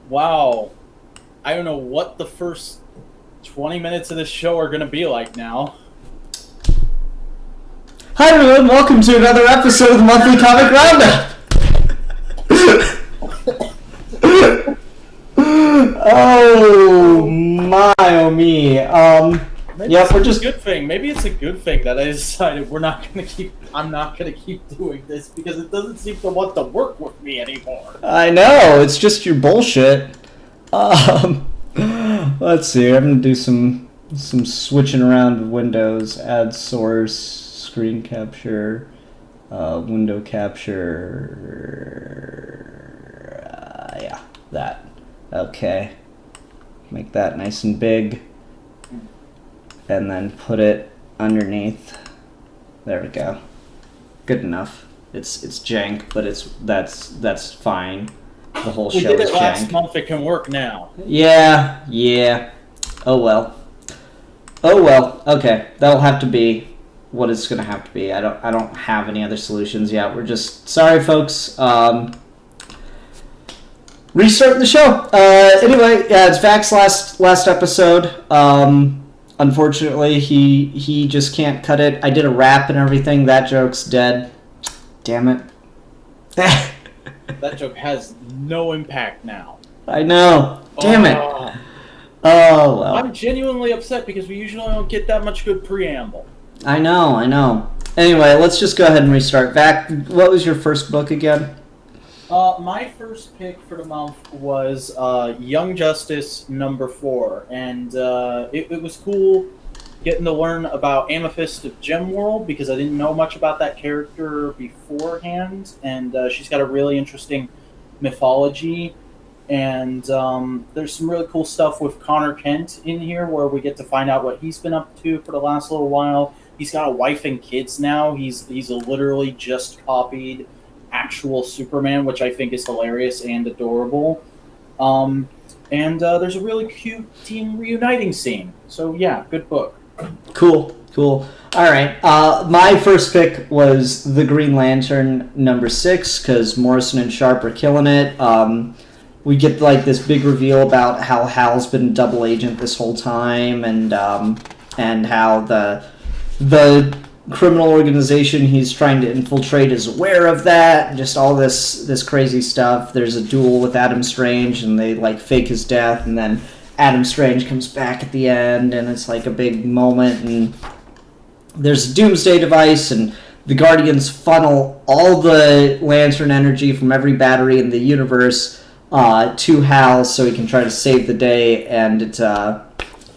Wow. I don't know what the first 20 minutes of this show are going to be like now. Hi everyone, welcome to another episode of the Monthly Comic Roundup! Oh me. Maybe yeah, it's we're a just... good thing. Maybe it's a good thing that I decided I'm not going to keep doing this because it doesn't seem to want to work with me anymore. I know, it's just your bullshit. Let's see, I'm gonna do some switching around with Windows, add source, screen capture, window capture, yeah, that. Okay. Make that nice and big. And then put it underneath. There we go. Good enough. It's jank, but that's fine. The whole We show did is it last jank. month. It can work now. Yeah. Oh well. Okay, that'll have to be what it's gonna have to be. I don't have any other solutions yet. We're just sorry, folks. Restarting the show. Anyway, yeah, it's Vac's last episode. Unfortunately, he just can't cut it. I did a rap and everything. That joke's dead. Damn it. That joke has no impact now. I know. Damn it. Oh, well. I'm genuinely upset because we usually don't get that much good preamble. I know. Anyway, let's just go ahead and restart. Vac, what was your first book again? My first pick for the month was Young Justice #4, and it was cool getting to learn about Amethyst of Gemworld because I didn't know much about that character beforehand, and she's got a really interesting mythology, and there's some really cool stuff with Connor Kent in here where we get to find out what he's been up to for the last little while. He's got a wife and kids now. He's literally just copied actual Superman, which I think is hilarious and adorable. And there's a really cute team reuniting scene. So yeah, good book. Cool. All right. My first pick was The Green Lantern #6 because Morrison and Sharp are killing it. We get like this big reveal about how Hal's been a double agent this whole time, and how the criminal organization he's trying to infiltrate is aware of that. Just all this crazy stuff. There's a duel with Adam Strange, and they like fake his death, and then Adam Strange comes back at the end, and it's like a big moment. And there's a doomsday device, and the Guardians funnel all the Lantern energy from every battery in the universe to Hal, so he can try to save the day. And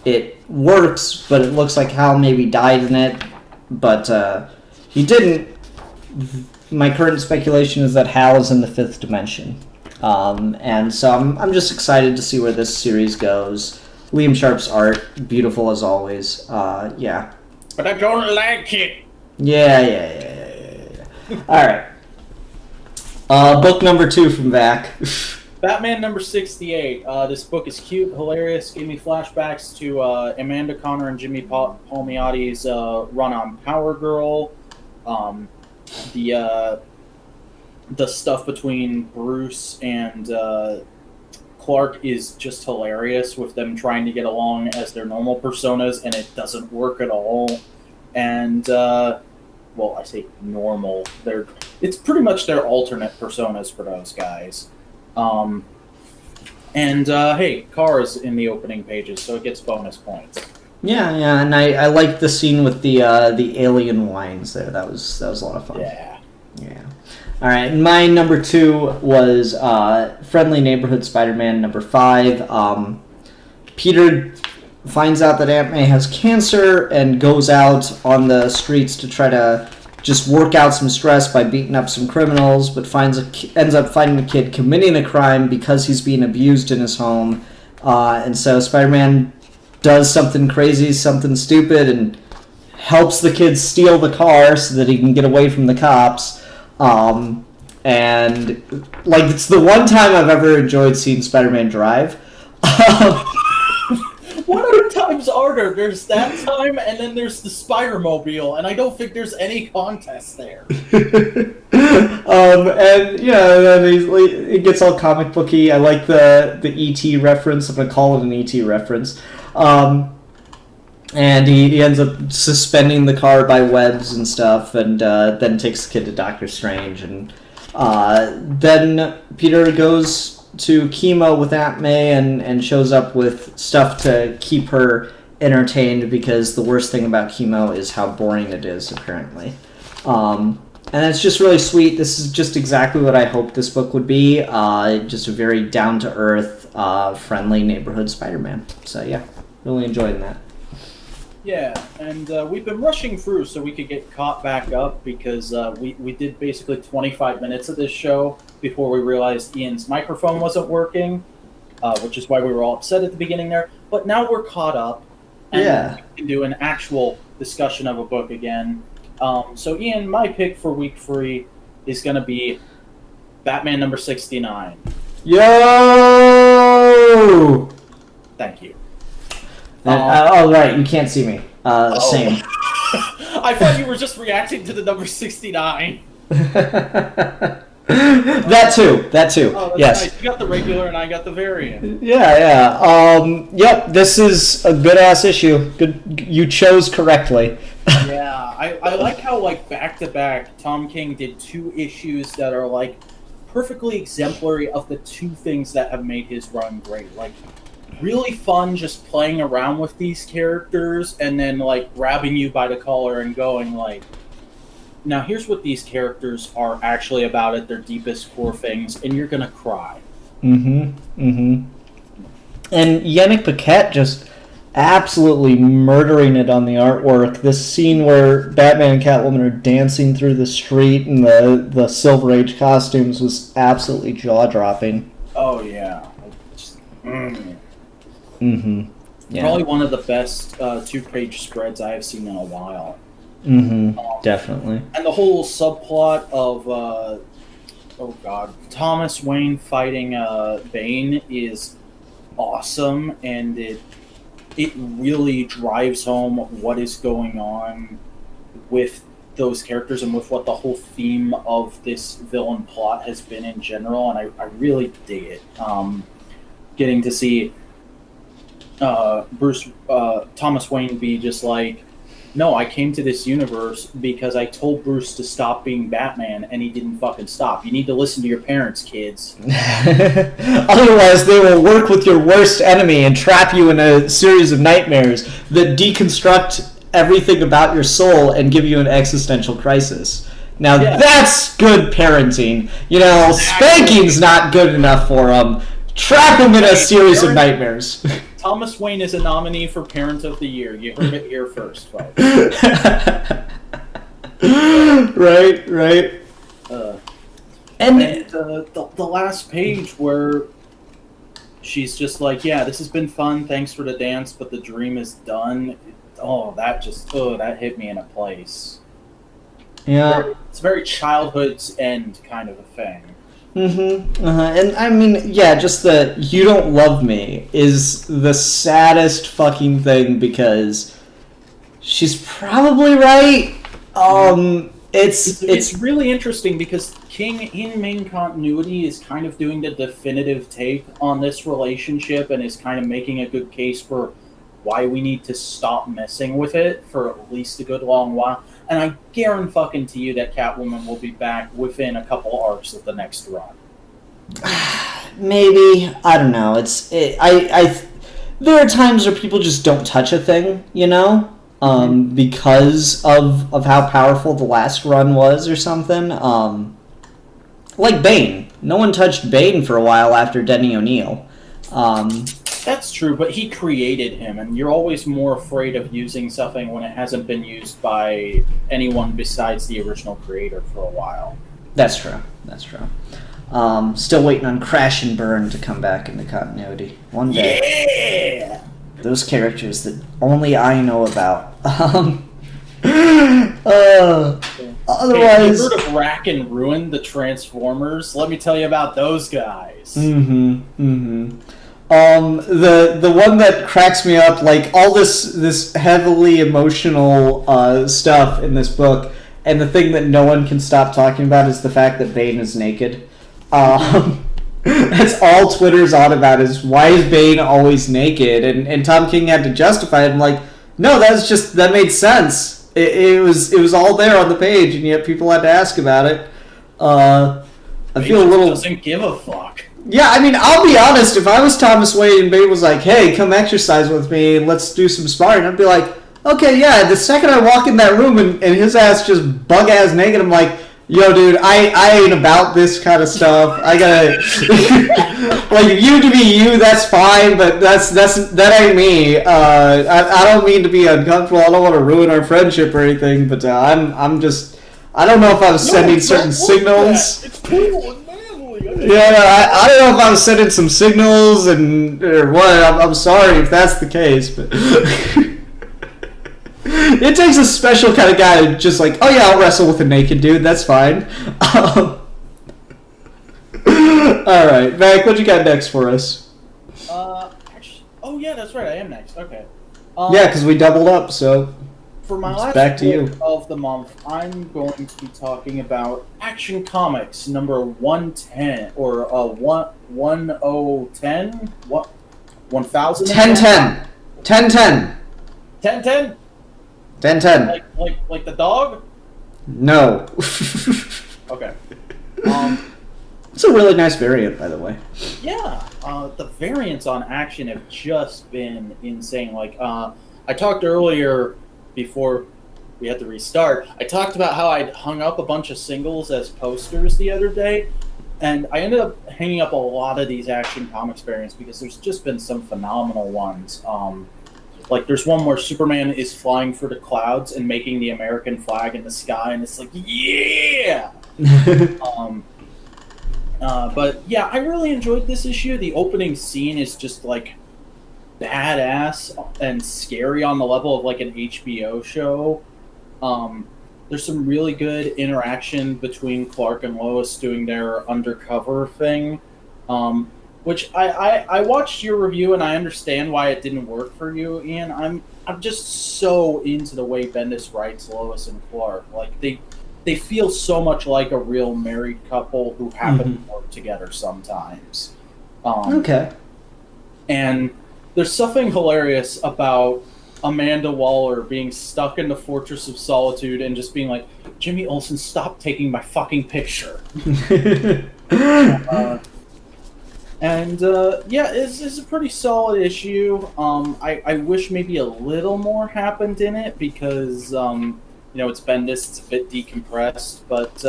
it works, but it looks like Hal maybe died in it. But he didn't. My current speculation is that Hal is in the 5th dimension. And so I'm just excited to see where this series goes. Liam Sharp's art, beautiful as always. Yeah. But I don't like it. Yeah. All right. Book #2 from Vac. Batman #68. This book is cute, hilarious, gave me flashbacks to Amanda Connor and Jimmy Palmiotti's run on Power Girl. The stuff between Bruce and Clark is just hilarious with them trying to get along as their normal personas, and it doesn't work at all. And, well, I say normal. It's pretty much their alternate personas for those guys. Hey, Kara's in the opening pages, so it gets bonus points. Yeah, and I liked the scene with the alien wines there. That was a lot of fun. Yeah. All right, my #2 was Friendly Neighborhood Spider-Man #5. Peter finds out that Aunt May has cancer and goes out on the streets to try to just work out some stress by beating up some criminals, but ends up finding a kid committing a crime because he's being abused in his home. And so Spider-Man does something crazy, something stupid, and helps the kid steal the car so that he can get away from the cops. And like it's the one time I've ever enjoyed seeing Spider-Man drive. What other time times are there? There's that time, and then there's the Spider-Mobile, and I don't think there's any contest there. And then it gets all comic booky. I like the ET reference. I'm gonna call it an ET reference. And he ends up suspending the car by webs and stuff, and then takes the kid to Doctor Strange, and then Peter goes to chemo with Aunt May and shows up with stuff to keep her entertained, because the worst thing about chemo is how boring it is, apparently. And it's just really sweet. This is just exactly what I hoped this book would be. Just a very down-to-earth, friendly neighborhood Spider-Man. So yeah, really enjoying that. Yeah, and we've been rushing through so we could get caught back up, because we did basically 25 minutes of this show before we realized Ian's microphone wasn't working, which is why we were all upset at the beginning there. But now we're caught up, and we can do an actual discussion of a book again. So Ian, my pick for week 3 is going to be Batman number 69. Yo! Thank you. Right, you can't see me. Same. I thought you were just reacting to the number 69. That too. Oh, yes. Nice. You got the regular and I got the variant. Yeah. Yep, this is a good-ass issue. Good, you chose correctly. Yeah, I like how, like, back-to-back, Tom King did 2 issues that are, like, perfectly exemplary of the 2 things that have made his run great. Like, really fun just playing around with these characters, and then, like, grabbing you by the collar and going, like, now here's what these characters are actually about at their deepest core things, and you're gonna cry. And Yannick Paquette just absolutely murdering it on the artwork. This scene where Batman and Catwoman are dancing through the street in the Silver Age costumes was absolutely jaw-dropping. Oh, yeah. Yeah. Probably one of the best 2-page spreads I have seen in a while. Definitely. And the whole subplot of Thomas Wayne fighting Bane is awesome, and it really drives home what is going on with those characters and with what the whole theme of this villain plot has been in general, and I really dig it. Getting to see Thomas Wayne be just like, no, I came to this universe because I told Bruce to stop being Batman, and he didn't fucking stop. You need to listen to your parents, kids. Otherwise, they will work with your worst enemy and trap you in a series of nightmares that deconstruct everything about your soul and give you an existential crisis. Now, that's good parenting. Spanking's not good enough for them. Trap him in a series of nightmares. Thomas Wayne is a nominee for Parent of the Year. You heard it here first, folks. Right. And the last page where she's just like, yeah, this has been fun, thanks for the dance, but the dream is done. That hit me in a place. Yeah. It's very childhood's end kind of a thing. And I mean, yeah, just the "you don't love me" is the saddest fucking thing, because she's probably right. It's really interesting because King in main continuity is kind of doing the definitive take on this relationship and is kind of making a good case for why we need to stop messing with it for at least a good long while. And I guarantee to you that Catwoman will be back within a couple arcs of the next run. Maybe, I don't know. There are times where people just don't touch a thing, because of how powerful the last run was or something. Like Bane. No one touched Bane for a while after Denny O'Neil. That's true, but he created him, and you're always more afraid of using something when it hasn't been used by anyone besides the original creator for a while. That's true. Still waiting on Crash and Burn to come back into continuity. One day. Yeah! Those characters that only I know about. Otherwise... Hey, you heard of Rack and Ruin, the Transformers? Let me tell you about those guys. The one that cracks me up, like all this heavily emotional stuff in this book, and the thing that no one can stop talking about is the fact that Bane is naked. That's all Twitter's on about is why is Bane always naked, and Tom King had to justify it. I'm like, no, that made sense. It was all there on the page, and yet people had to ask about it. I feel a little doesn't give a fuck. Yeah, I mean, I'll be honest. If I was Thomas Wade and Bane was like, "Hey, come exercise with me and let's do some sparring," I'd be like, "Okay, yeah." The second I walk in that room and his ass just bug ass naked, I'm like, "Yo, dude, I ain't about this kind of stuff. I gotta like you to be you. That's fine, but that ain't me. I don't mean to be uncomfortable. I don't want to ruin our friendship or anything. But I'm just. I don't know if I was sending certain signals. It's cool and manly. Yeah, I don't know if I was sending some signals or what. I'm sorry if that's the case, but it takes a special kind of guy to just like, oh yeah, I'll wrestle with a naked dude. That's fine. All right, Mac, what you got next for us? Actually, oh yeah, that's right. I am next. Okay. Yeah, because we doubled up, so. For my It's last back to you. book of the month, I'm going to be talking about Action Comics number 110 or 1010 what 1000 1010. 1010. 1010 1010. like the dog? No. Okay. It's a really nice variant, by the way. Yeah, the variants on Action have just been insane. Like, I talked earlier before we had to restart. I talked about how I'd hung up a bunch of singles as posters the other day, and I ended up hanging up a lot of these Action Comics variants because there's just been some phenomenal ones. Like, there's one where Superman is flying for the clouds and making the American flag in the sky, and it's like, yeah! But yeah, I really enjoyed this issue. The opening scene is just like badass and scary on the level of like an HBO show. There's some really good interaction between Clark and Lois doing their undercover thing, which I watched your review and I understand why it didn't work for you, Ian. I'm just so into the way Bendis writes Lois and Clark. Like they feel so much like a real married couple who happen to work together sometimes. Okay. And there's something hilarious about Amanda Waller being stuck in the Fortress of Solitude and just being like, Jimmy Olsen, stop taking my fucking picture. Yeah, it's a pretty solid issue. I wish maybe a little more happened in it because, it's Bendis, it's a bit decompressed. But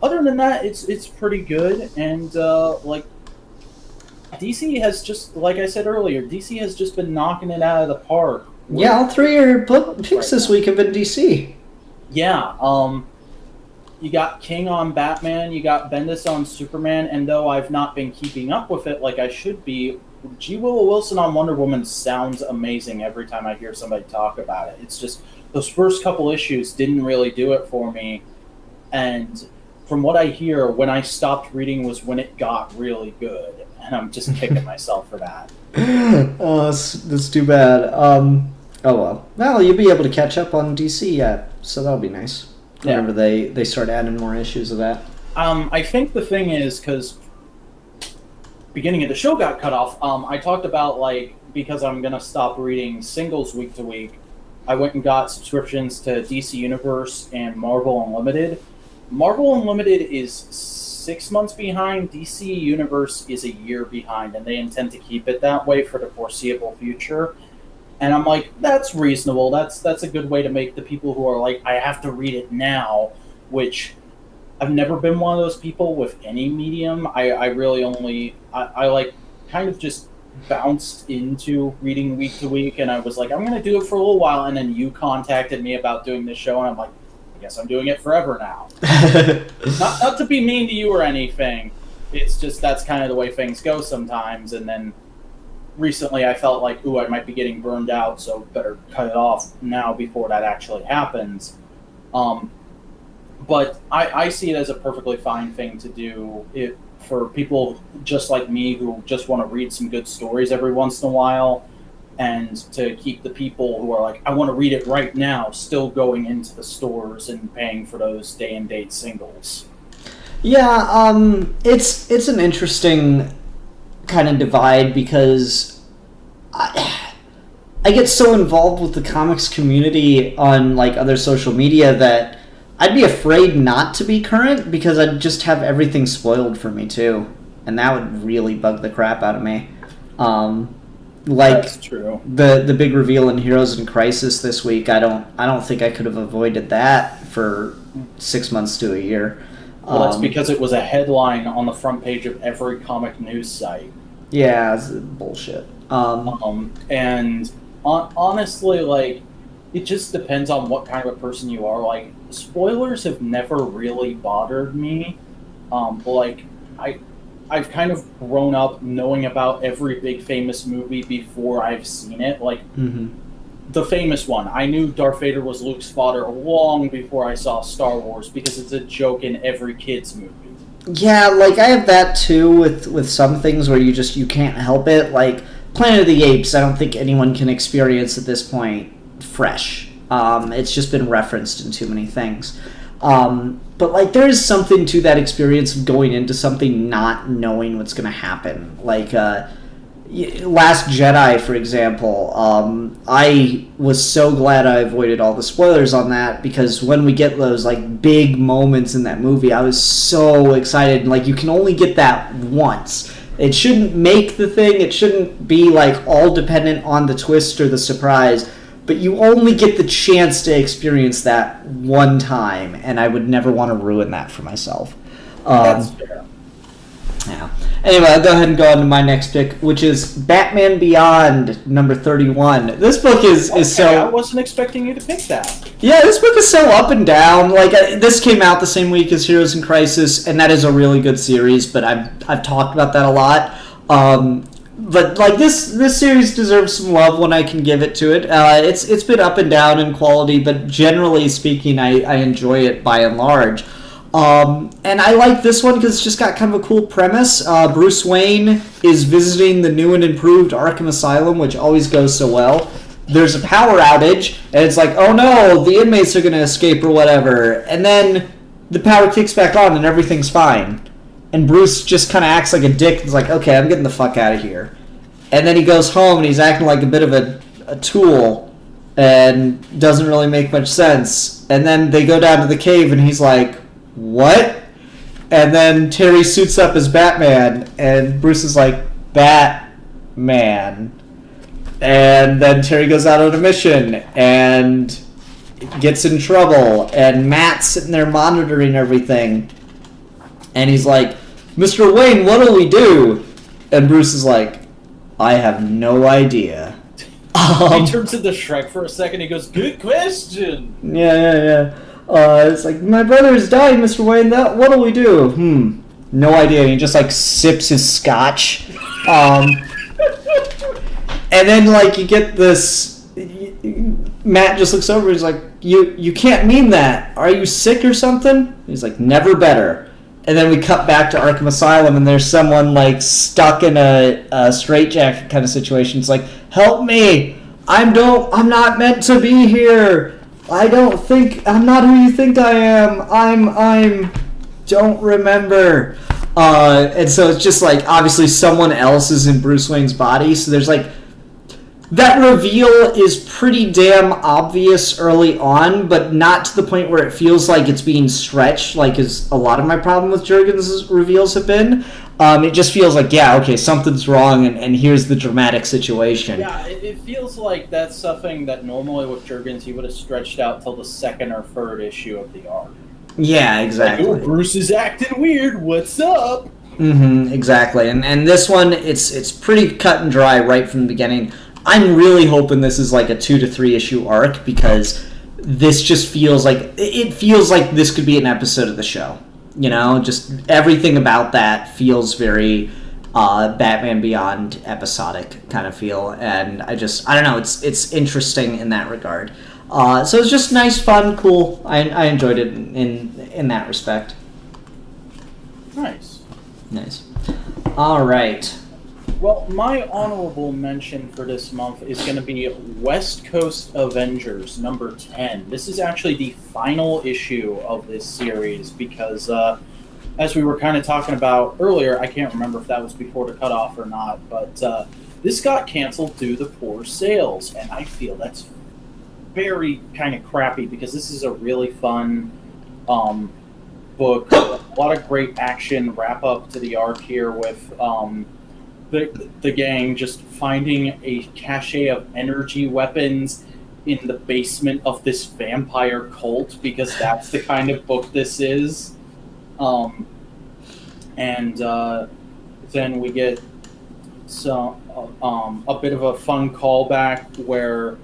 other than that, it's pretty good. And, DC has just, like I said earlier, DC has just been knocking it out of the park. Yeah, all three of your book picks this week have been DC. Yeah, you got King on Batman, you got Bendis on Superman, and though I've not been keeping up with it like I should be, G. Willow Wilson on Wonder Woman sounds amazing every time I hear somebody talk about it. It's just, those first couple issues didn't really do it for me, and from what I hear, when I stopped reading was when it got really good. And I'm just kicking myself for that. Oh, that's too bad. Oh well. Well, you'll be able to catch up on DC yet, so that'll be nice. Whenever they start adding more issues of that. I think the thing is, because beginning of the show got cut off, I talked about, because I'm going to stop reading singles week to week, I went and got subscriptions to DC Universe and Marvel Unlimited. Marvel Unlimited is 6 months behind. DC Universe is a year behind, and they intend to keep it that way for the foreseeable future. And I'm like, that's reasonable. That's a good way to make the people who are like, I have to read it now, which I've never been one of those people with any medium. I really only, I kind of just bounced into reading week to week, and I was like, I'm going to do it for a little while, and then you contacted me about doing this show, and I'm like, I guess I'm doing it forever now. not to be mean to you or anything. It's just that's kind of the way things go sometimes. And then recently I felt like, ooh, I might be getting burned out, so better cut it off now before that actually happens. But I see it as a perfectly fine thing to do. for people just like me who just want to read some good stories every once in a while, and to keep the people who are like, I want to read it right now, still going into the stores and paying for those day and date singles. Yeah, it's an interesting kind of divide because I get so involved with the comics community on like other social media that I'd be afraid not to be current because I'd just have everything spoiled for me too, and that would really bug the crap out of me. Like That's true. the big reveal in Heroes in Crisis this week, I don't think I could have avoided that for 6 months to a year. Well, that's because it was a headline on the front page of every comic news site. Yeah, it's bullshit. And honestly, like, it just depends on what kind of a person you are. Like, spoilers have never really bothered me. Like, I've kind of grown up knowing about every big famous movie before I've seen it. Like, the famous one, I knew Darth Vader was Luke's father long before I saw Star Wars because it's a joke in every kid's movie. Yeah, like I have that too with some things where you can't help it. Like Planet of the Apes, I don't think anyone can experience at this point fresh. It's just been referenced in too many things. But like there is something to that experience of going into something not knowing what's going to happen. Like Last Jedi, for example, I was so glad I avoided all the spoilers on that because when we get those like big moments in that movie, I was so excited. Like you can only get that once. It shouldn't make the thing. It shouldn't be like all dependent on the twist or the surprise. But you only get the chance to experience that one time, and I would never want to ruin that for myself. That's fair. Yeah. Anyway, I'll go ahead and go on to my next pick, which is Batman Beyond, number 31. This book is so... I wasn't expecting you to pick that. Yeah, this book is so up and down. Like, this came out the same week as Heroes in Crisis, and that is a really good series, but I've talked about that a lot. But, like, this series deserves some love when I can give it to it. It's been up and down in quality, but generally speaking, I enjoy it by and large. And I like this one because it's just got kind of a cool premise. Bruce Wayne is visiting the new and improved Arkham Asylum, which always goes so well. There's a power outage, and it's like, oh no, the inmates are going to escape or whatever. And then the power kicks back on and everything's fine. And Bruce just kind of acts like a dick and is like, okay, I'm getting the fuck out of here. And then he goes home and he's acting like a bit of a tool and doesn't really make much sense. And then they go down to the cave and he's like, what? And then Terry suits up as Batman, and Bruce is like, Batman. And then Terry goes out on a mission and gets in trouble, and Matt's sitting there monitoring everything. And he's like, Mr. Wayne, what'll we do? And Bruce is like, I have no idea. He turns into Shrek for a second, he goes, good question! Yeah. It's like, my brother is dying, Mr. Wayne. What'll we do? No idea. And he just like sips his scotch. And then like you get this. Matt just looks over. He's like, you can't mean that. Are you sick or something? He's like, never better. And then we cut back to Arkham Asylum, and there's someone like stuck in a straitjacket kind of situation. It's like, help me! I'm not meant to be here. I'm not who you think I am. I'm don't remember. And so it's just like, obviously someone else is in Bruce Wayne's body. So there's like, that reveal is pretty damn obvious early on, but not to the point where it feels like it's being stretched, like is a lot of my problem with Jurgens' reveals have been. It just feels like, yeah, okay, something's wrong, and here's the dramatic situation. Yeah, it feels like that's something that normally with Jurgens he would have stretched out till the second or third issue of the arc. Yeah, exactly. Like, Bruce is acting weird, what's up? Exactly. And this one, it's pretty cut and dry right from the beginning. I'm really hoping this is like a 2 to 3 issue arc, because this just feels like this could be an episode of the show. You know, just everything about that feels very Batman Beyond episodic kind of feel, and I don't know, it's interesting in that regard. So it's just nice, fun, cool. I enjoyed it in that respect. Nice. Nice. All right. Well, my honorable mention for this month is going to be West Coast Avengers number 10. This is actually the final issue of this series because, as we were kind of talking about earlier, I can't remember if that was before the cutoff or not, but this got canceled due to poor sales, and I feel that's very kind of crappy because this is a really fun book. A lot of great action wrap up to the arc here with the gang just finding a cache of energy weapons in the basement of this vampire cult because that's the kind of book this is. And then we get some a bit of a fun callback where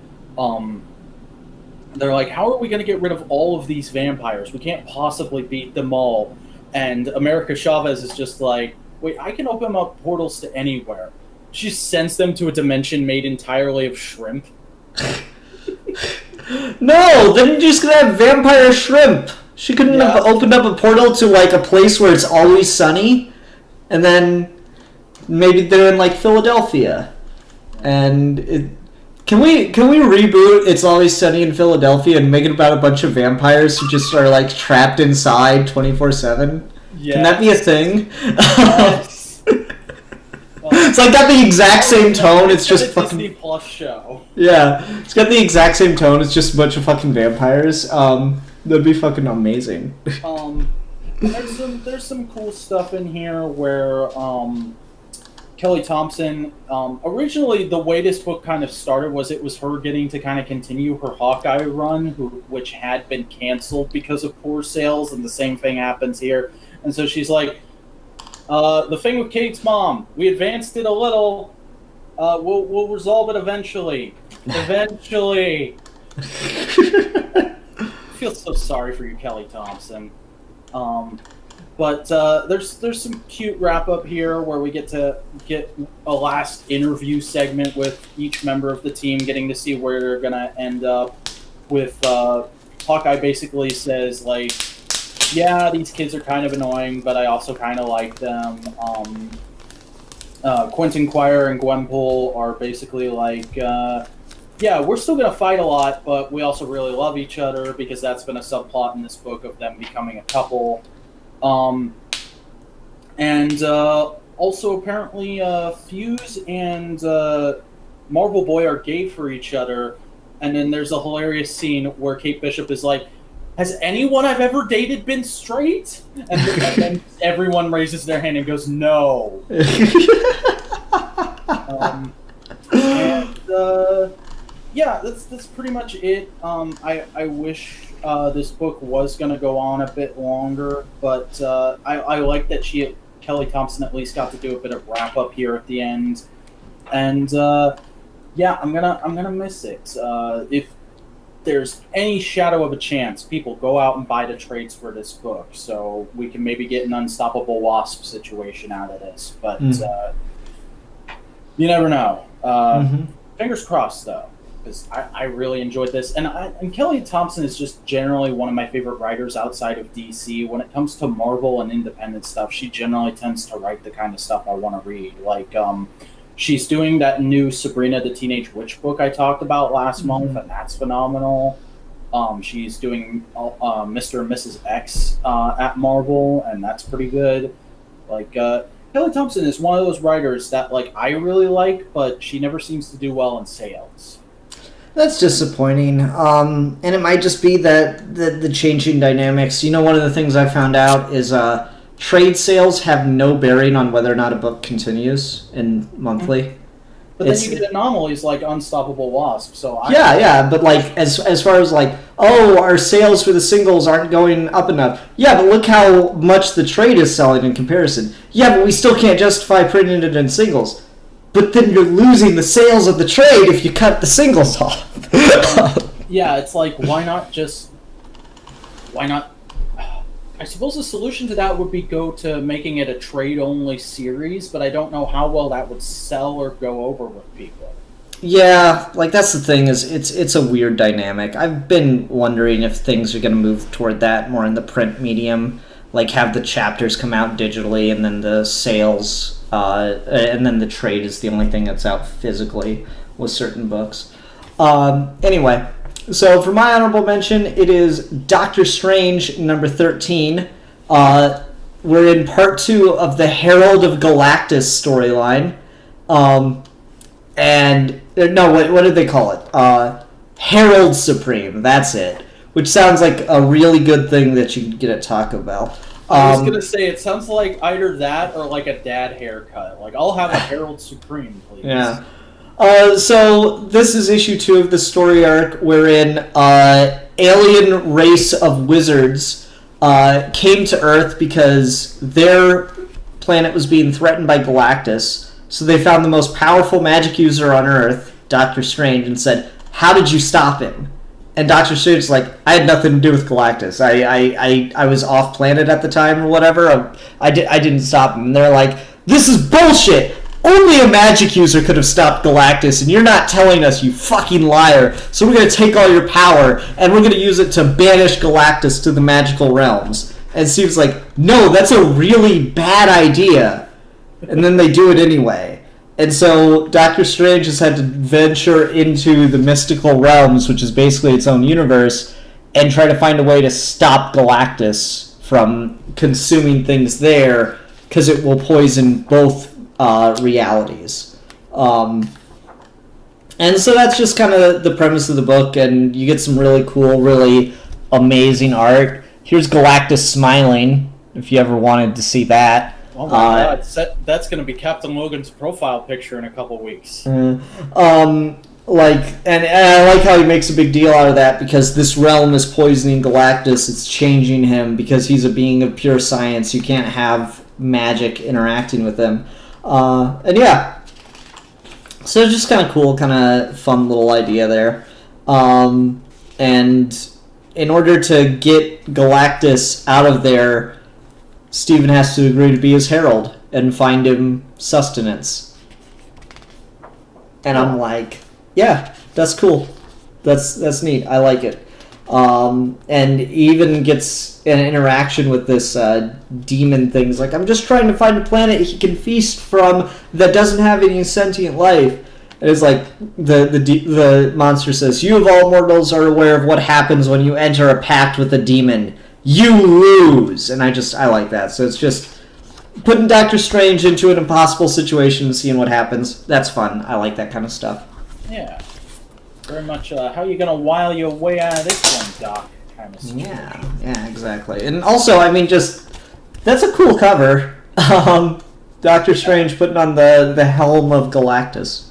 they're like, how are we going to get rid of all of these vampires? We can't possibly beat them all. And America Chavez is just like, wait, I can open up portals to anywhere. She sends them to a dimension made entirely of shrimp. No, then you're just gonna have vampire shrimp. She couldn't have opened up a portal to like a place where it's always sunny, and then maybe they're in like Philadelphia. And can we reboot It's Always Sunny in Philadelphia and make it about a bunch of vampires who just are like trapped inside 24/7? Yeah. Can that be a thing? Yes. It's like got the exact same tone. It's just a fucking Disney Plus show. Yeah, it's got the exact same tone. It's just a bunch of fucking vampires. That'd be fucking amazing. There's some cool stuff in here where Kelly Thompson. Originally, the way this book kind of started was it was her getting to kind of continue her Hawkeye run, which had been canceled because of poor sales, and the same thing happens here. And so she's like, the thing with Kate's mom, we advanced it a little. We'll resolve it eventually. Eventually. I feel so sorry for you, Kelly Thompson. But there's some cute wrap up here where we get to get a last interview segment with each member of the team, getting to see where they're gonna end up. With Hawkeye basically says like, yeah, these kids are kind of annoying, but I also kind of like them. Quentin Quire and Gwenpool are basically like, yeah, we're still going to fight a lot, but we also really love each other because that's been a subplot in this book of them becoming a couple. And also apparently Fuse and Marvel Boy are gay for each other. And then there's a hilarious scene where Kate Bishop is like, has anyone I've ever dated been straight? And then everyone raises their hand and goes, no. Yeah, that's pretty much it. I wish this book was going to go on a bit longer, but I like that Kelly Thompson at least got to do a bit of wrap up here at the end. And yeah, I'm gonna miss it. If there's any shadow of a chance, people go out and buy the trades for this book, so we can maybe get an Unstoppable Wasp situation out of this. But you never know. Fingers crossed, though, because I really enjoyed this. And Kelly Thompson is just generally one of my favorite writers outside of DC. When it comes to Marvel and independent stuff, she generally tends to write the kind of stuff I want to read. Like, she's doing that new Sabrina the Teenage Witch book I talked about last month, and that's phenomenal. She's doing Mr. and Mrs. X at Marvel, and that's pretty good. Like, Kelly Thompson is one of those writers that like I really like, but she never seems to do well in sales. That's disappointing. And it might just be that the changing dynamics. You know, one of the things I found out is trade sales have no bearing on whether or not a book continues in monthly. But then you get anomalies like Unstoppable Wasp. So but like as far as like, oh, our sales for the singles aren't going up enough. Yeah, but look how much the trade is selling in comparison. Yeah, but we still can't justify printing it in singles. But then you're losing the sales of the trade if you cut the singles off. Yeah, it's like why not? I suppose the solution to that would be go to making it a trade-only series, but I don't know how well that would sell or go over with people. Yeah, like that's the thing is it's a weird dynamic. I've been wondering if things are going to move toward that more in the print medium. like have the chapters come out digitally, and then the sales, and then the trade is the only thing that's out physically with certain books. Anyway, so for my honorable mention, it is Doctor Strange number 13. We're in part 2 of the Herald of Galactus storyline. And no, what did they call it? Herald Supreme. That's it. Which sounds like a really good thing that you could get at Taco Bell. I was gonna say it sounds like either that or like a dad haircut. Like, I'll have a Herald Supreme, please. Yeah. So this is issue 2 of the story arc, wherein alien race of wizards came to Earth because their planet was being threatened by Galactus. So they found the most powerful magic user on Earth, Doctor Strange, and said, "How did you stop him?" And Doctor Strange's like, "I had nothing to do with Galactus. I was off planet at the time or whatever. I didn't stop him." And they're like, "This is bullshit. Only a magic user could have stopped Galactus, and you're not telling us, you fucking liar. So we're going to take all your power, and we're going to use it to banish Galactus to the magical realms." And Steve's like, "No, that's a really bad idea." And then they do it anyway. And so Doctor Strange has had to venture into the mystical realms, which is basically its own universe, and try to find a way to stop Galactus from consuming things there, because it will poison both realities. And so that's just kind of the premise of the book, and you get some really cool, really amazing art. Here's Galactus smiling, if you ever wanted to see that. Oh my god, that's going to be Captain Logan's profile picture in a couple weeks. And I like how he makes a big deal out of that, because this realm is poisoning Galactus. It's changing him because he's a being of pure science. You can't have magic interacting with him. And yeah, so just kind of cool, kind of fun little idea there. And in order to get Galactus out of there, Steven has to agree to be his herald and find him sustenance. And I'm like, yeah, that's cool. That's neat. I like it. And even gets an interaction with this demon thing. He's like, "I'm just trying to find a planet he can feast from that doesn't have any sentient life." And it's like, the monster says, "You of all mortals are aware of what happens when you enter a pact with a demon. You lose." And I like that. So it's just putting Doctor Strange into an impossible situation and seeing what happens. That's fun. I like that kind of stuff. Yeah. Very much, how are you going to while your way out of this one, Doc? Kind of stuff. Yeah, exactly. And also, I mean, just, that's a cool cover. Doctor Strange putting on the helm of Galactus.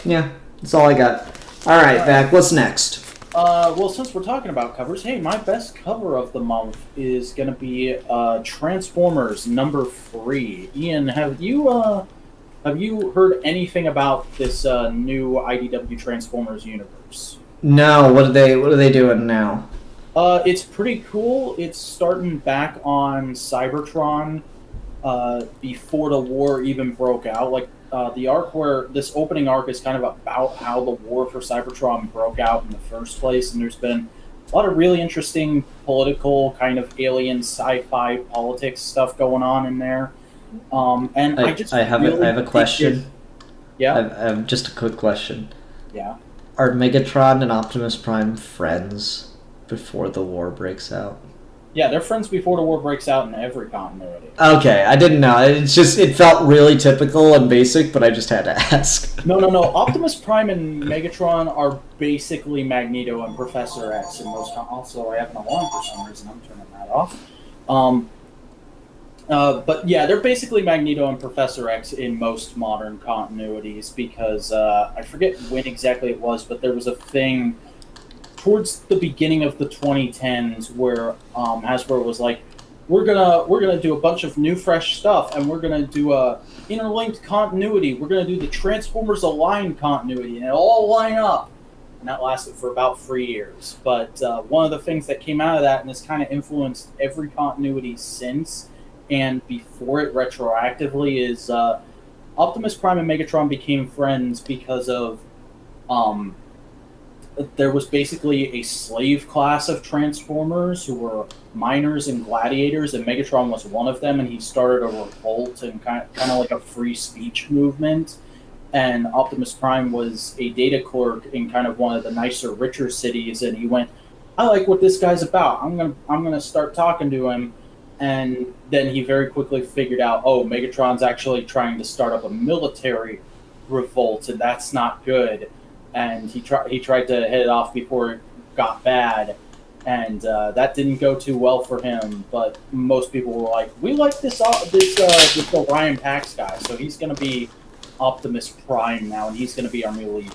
Yeah, that's all I got. Alright, Vac, what's next? Well, since we're talking about covers, hey, my best cover of the month is going to be Transformers number 3. Ian, have you heard anything about this new IDW Transformers universe? No, what are they doing now? It's pretty cool. It's starting back on Cybertron before the war even broke out. Like, the arc where this opening arc is kind of about how the war for Cybertron broke out in the first place, and there's been a lot of really interesting political kind of alien sci-fi politics stuff going on in there. And I have a question. Yeah. I have just a quick question. Yeah. Are Megatron and Optimus Prime friends before the war breaks out? Yeah, they're friends before the war breaks out in every continuity. Okay, I didn't know. It felt really typical and basic, but I just had to ask. No. Optimus Prime and Megatron are basically Magneto and Professor X in most. Also, I have an alarm for some reason. I'm turning that off. But yeah, they're basically Magneto and Professor X in most modern continuities, because I forget when exactly it was, but there was a thing towards the beginning of the 2010s where Hasbro was like, we're gonna do a bunch of new fresh stuff, and we're gonna do a interlinked continuity. We're gonna do the Transformers Aligned continuity, and it'll all line up. And that lasted for about 3 years. But one of the things that came out of that, and has kind of influenced every continuity since and before it retroactively, is Optimus Prime and Megatron became friends because of there was basically a slave class of Transformers who were miners and gladiators, and Megatron was one of them, and he started a revolt and kind of like a free speech movement. And Optimus Prime was a data clerk in kind of one of the nicer, richer cities, and he went, "I like what this guy's about. I'm gonna start talking to him." And then he very quickly figured out, oh, Megatron's actually trying to start up a military revolt, and that's not good. And he tried to head it off before it got bad, and that didn't go too well for him. But most people were like, "We like this Orion Pax guy, so he's going to be Optimus Prime now, and he's going to be our new leader."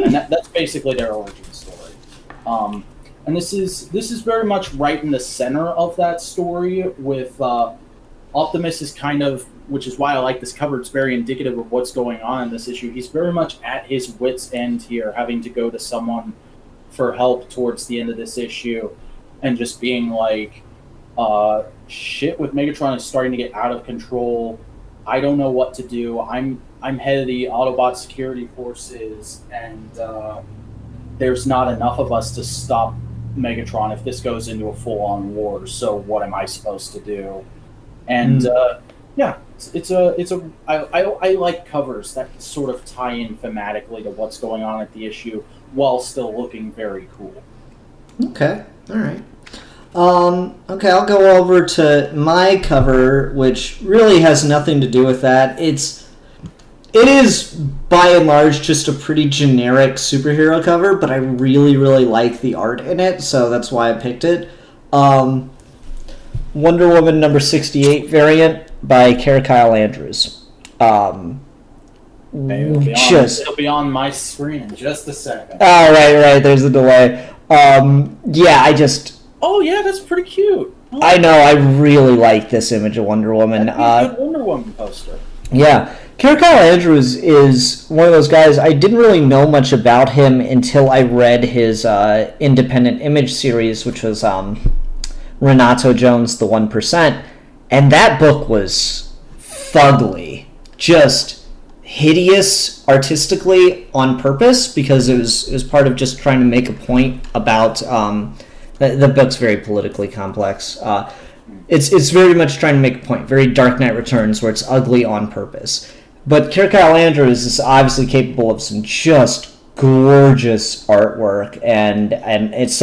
And that's basically their origin story. And this is very much right in the center of that story. With Optimus is kind of, which is why I like this cover. It's very indicative of what's going on in this issue. He's very much at his wit's end here, having to go to someone for help towards the end of this issue, and just being like, "Shit with Megatron is starting to get out of control. I don't know what to do. I'm head of the Autobot security forces, and there's not enough of us to stop Megatron if this goes into a full-on war. So what am I supposed to do?" And yeah, I like covers that sort of tie in thematically to what's going on at the issue while still looking very cool. Okay, all right. Okay, I'll go over to my cover, which really has nothing to do with that. It is, by and large, just a pretty generic superhero cover, but I really, really like the art in it, so that's why I picked it. Wonder Woman number 68 variant by Kyle Andrews. It'll be on my screen in just a second. Oh, right, there's a delay. Oh, yeah, that's pretty cute. I know, I really like this image of Wonder Woman. That'd be a good Wonder Woman poster. Yeah. Kyle Andrews is one of those guys. I didn't really know much about him until I read his Independent Image series, which was Renato Jones, The 1%. And that book was fugly. Just hideous artistically on purpose, because it was part of just trying to make a point about... the book's very politically complex. It's very much trying to make a point. Very Dark Knight Returns, where it's ugly on purpose. But Kyle Andrews is obviously capable of some just gorgeous artwork, and it's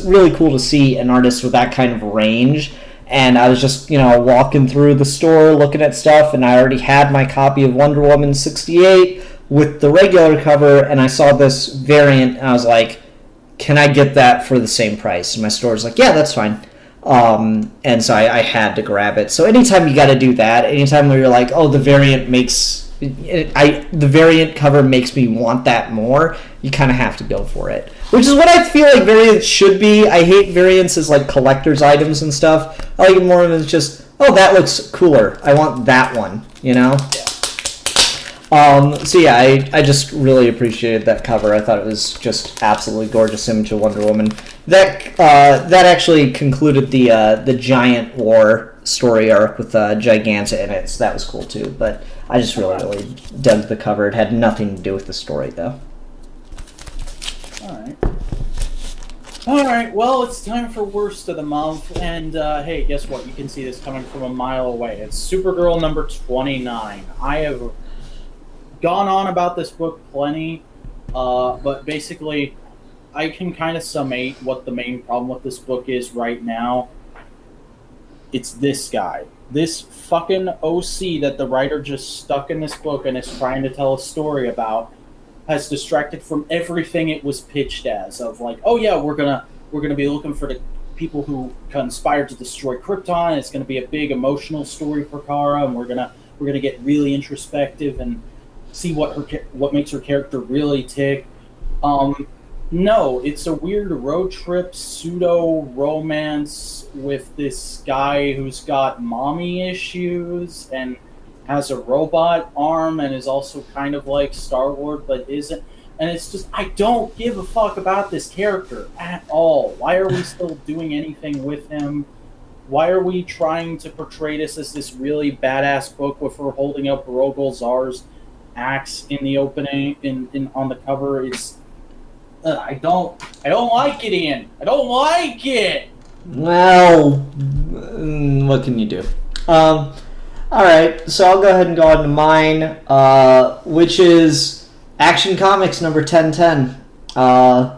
really cool to see an artist with that kind of range. And I was just walking through the store looking at stuff, and I already had my copy of Wonder Woman 68 with the regular cover, and I saw this variant, and I was like, "Can I get that for the same price?" And my store was like, "Yeah, that's fine." And so I had to grab it. So anytime you got to do that, anytime where you're like, "Oh, the variant cover makes me want that more," you kind of have to go for it. Which is what I feel like variants should be. I hate variants as like collector's items and stuff. I like it more as just, "Oh, that looks cooler. I want that one," Yeah. So yeah, I just really appreciated that cover. I thought it was just absolutely gorgeous image of Wonder Woman. That actually concluded the Giant War story arc with Giganta in it, so that was cool too. But I just really dug the cover. It had nothing to do with the story though. All right. Well, it's time for Worst of the Month, and hey, guess what? You can see this coming from a mile away. It's Supergirl number 29. I have gone on about this book plenty, but basically I can kind of summate what the main problem with this book is right now. It's this guy. This fucking OC that the writer just stuck in this book and is trying to tell a story about has distracted from everything it was pitched as, of like, "Oh yeah, we're gonna be looking for the people who conspired to destroy Krypton. It's gonna be a big emotional story for Kara, and we're gonna get really introspective and see what makes her character really tick." No, it's a weird road trip pseudo romance with this guy who's got mommy issues and has a robot arm and is also kind of like Star-Lord but isn't. And it's just, I don't give a fuck about this character at all. Why are we still doing anything with him? Why are we trying to portray this as this really badass book with her holding up Rogol Zar's axe in the opening on the cover? I don't like it, Ian. I don't like it. Well, what can you do? All right, so I'll go ahead and go on to mine, which is Action Comics number 1010. Wow.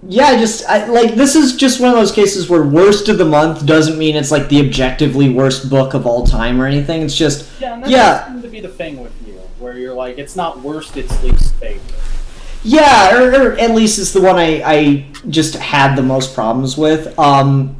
This is just one of those cases where worst of the month doesn't mean it's like the objectively worst book of all time or anything. It's just Yeah, and that seems to be the thing with you, where you're like, it's not worst, it's least favorite. Yeah, or at least it's the one I just had the most problems with. And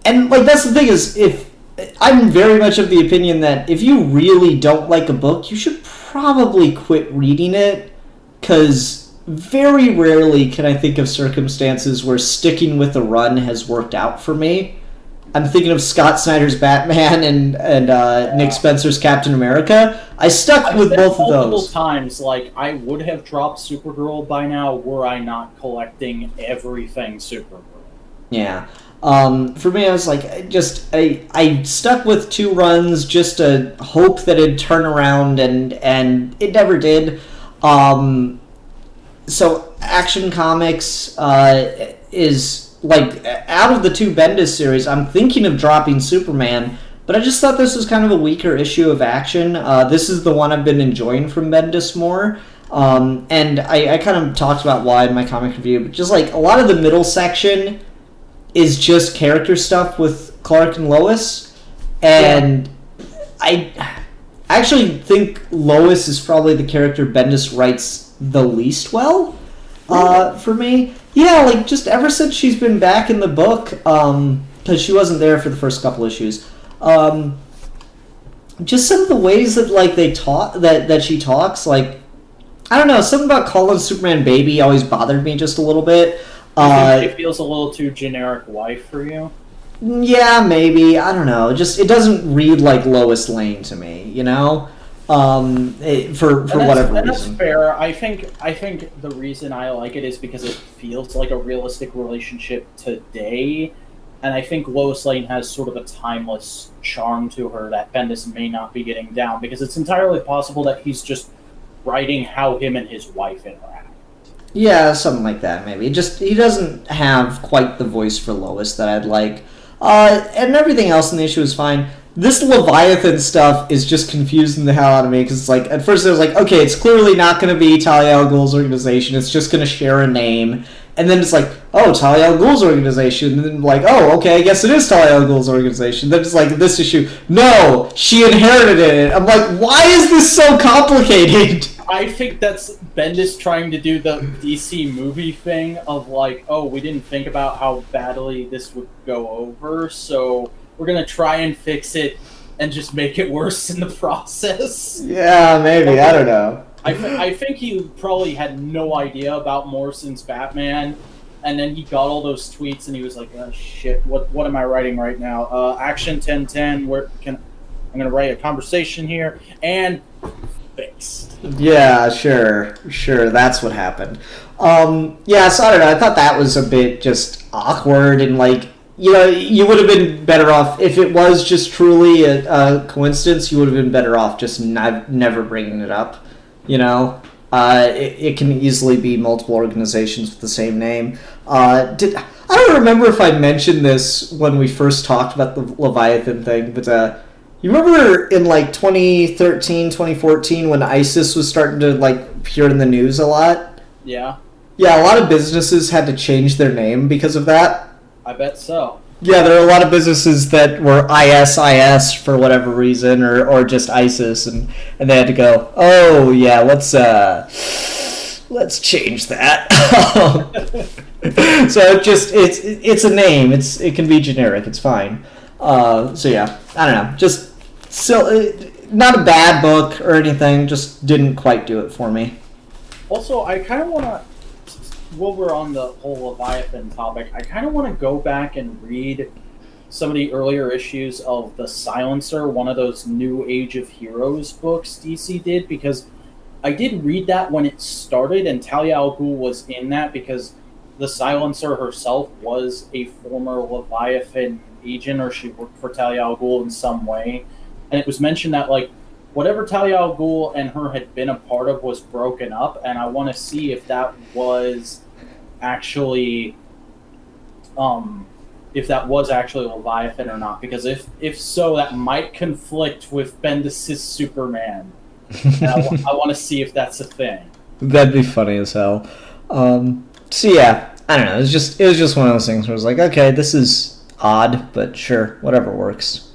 like that's the thing is, if I'm very much of the opinion that if you really don't like a book, you should probably quit reading it, because very rarely can I think of circumstances where sticking with a run has worked out for me. I'm thinking of Scott Snyder's Batman and Nick Spencer's Captain America. I stuck with both of multiple those. times, like, I would have dropped Supergirl by now were I not collecting everything Supergirl. Yeah. For me, I was like, I stuck with 2 runs just to hope that it'd turn around, and it never did. So Action Comics is like, out of the 2 Bendis series, I'm thinking of dropping Superman, but I just thought this was kind of a weaker issue of Action. This is the one I've been enjoying from Bendis more. And I kind of talked about why in my comic review, but just like a lot of the middle section is just character stuff with Clark and Lois, and I actually think Lois is probably the character Bendis writes the least well, for me. Yeah, like just ever since she's been back in the book, because she wasn't there for the first couple issues. Just some of the ways that like they talk, that she talks, like I don't know, something about calling Superman baby always bothered me just a little bit. It feels a little too generic wife for you? Yeah, maybe. I don't know. Just it doesn't read like Lois Lane to me, you know. For whatever reason. That's fair. I think the reason I like it is because it feels like a realistic relationship today, and I think Lois Lane has sort of a timeless charm to her that Bendis may not be getting down, because it's entirely possible that he's just writing how him and his wife interact. Yeah, something like that, maybe. Just he doesn't have quite the voice for Lois that I'd like. And everything else in the issue is fine. This Leviathan stuff is just confusing the hell out of me, because it's like, at first I was like, okay, it's clearly not going to be Talia al Ghul's organization, it's just going to share a name. And then it's like, oh, Talia al Ghul's organization. And then like, oh, okay, I guess it is Talia al Ghul's organization. Then it's like, this issue, no, she inherited it. I'm like, why is this so complicated? I think that's Bendis trying to do the DC movie thing of like, oh, we didn't think about how badly this would go over, so we're going to try and fix it and just make it worse in the process. Yeah, maybe, I don't know. I think he probably had no idea about Morrison's Batman, and then he got all those tweets and he was like, oh shit, what am I writing right now? Action 1010, I'm going to write a conversation here, and fixed. Yeah, sure, that's what happened. Yeah, so I don't know, I thought that was a bit just awkward, and like, you know, you would have been better off, if it was just truly a coincidence, you would have been better off just never bringing it up, you know? It can easily be multiple organizations with the same name. I don't remember if I mentioned this when we first talked about the Leviathan thing, but you remember in like 2013, 2014 when ISIS was starting to like appear in the news a lot? Yeah. Yeah, a lot of businesses had to change their name because of that. I bet so. Yeah, there are a lot of businesses that were ISIS for whatever reason, or just ISIS, and they had to go, oh yeah, let's change that. So it's a name. It can be generic. It's fine. So yeah, I don't know. Just not a bad book or anything. Just didn't quite do it for me. Also, I kind of want to, while we're on the whole Leviathan topic, I kind of want to go back and read some of the earlier issues of The Silencer, one of those New Age of Heroes books DC did, because I did read that when it started, and Talia al Ghul was in that because The Silencer herself was a former Leviathan agent, or she worked for Talia al Ghul in some way. And it was mentioned that, like, whatever Talia al Ghul and her had been a part of was broken up, and I want to see if that was actually, Leviathan or not. Because if so, that might conflict with Bendis' Superman. And I want to see if that's a thing. That'd be funny as hell. So yeah, I don't know. It was just one of those things where I was like, okay, this is odd, but sure, whatever works.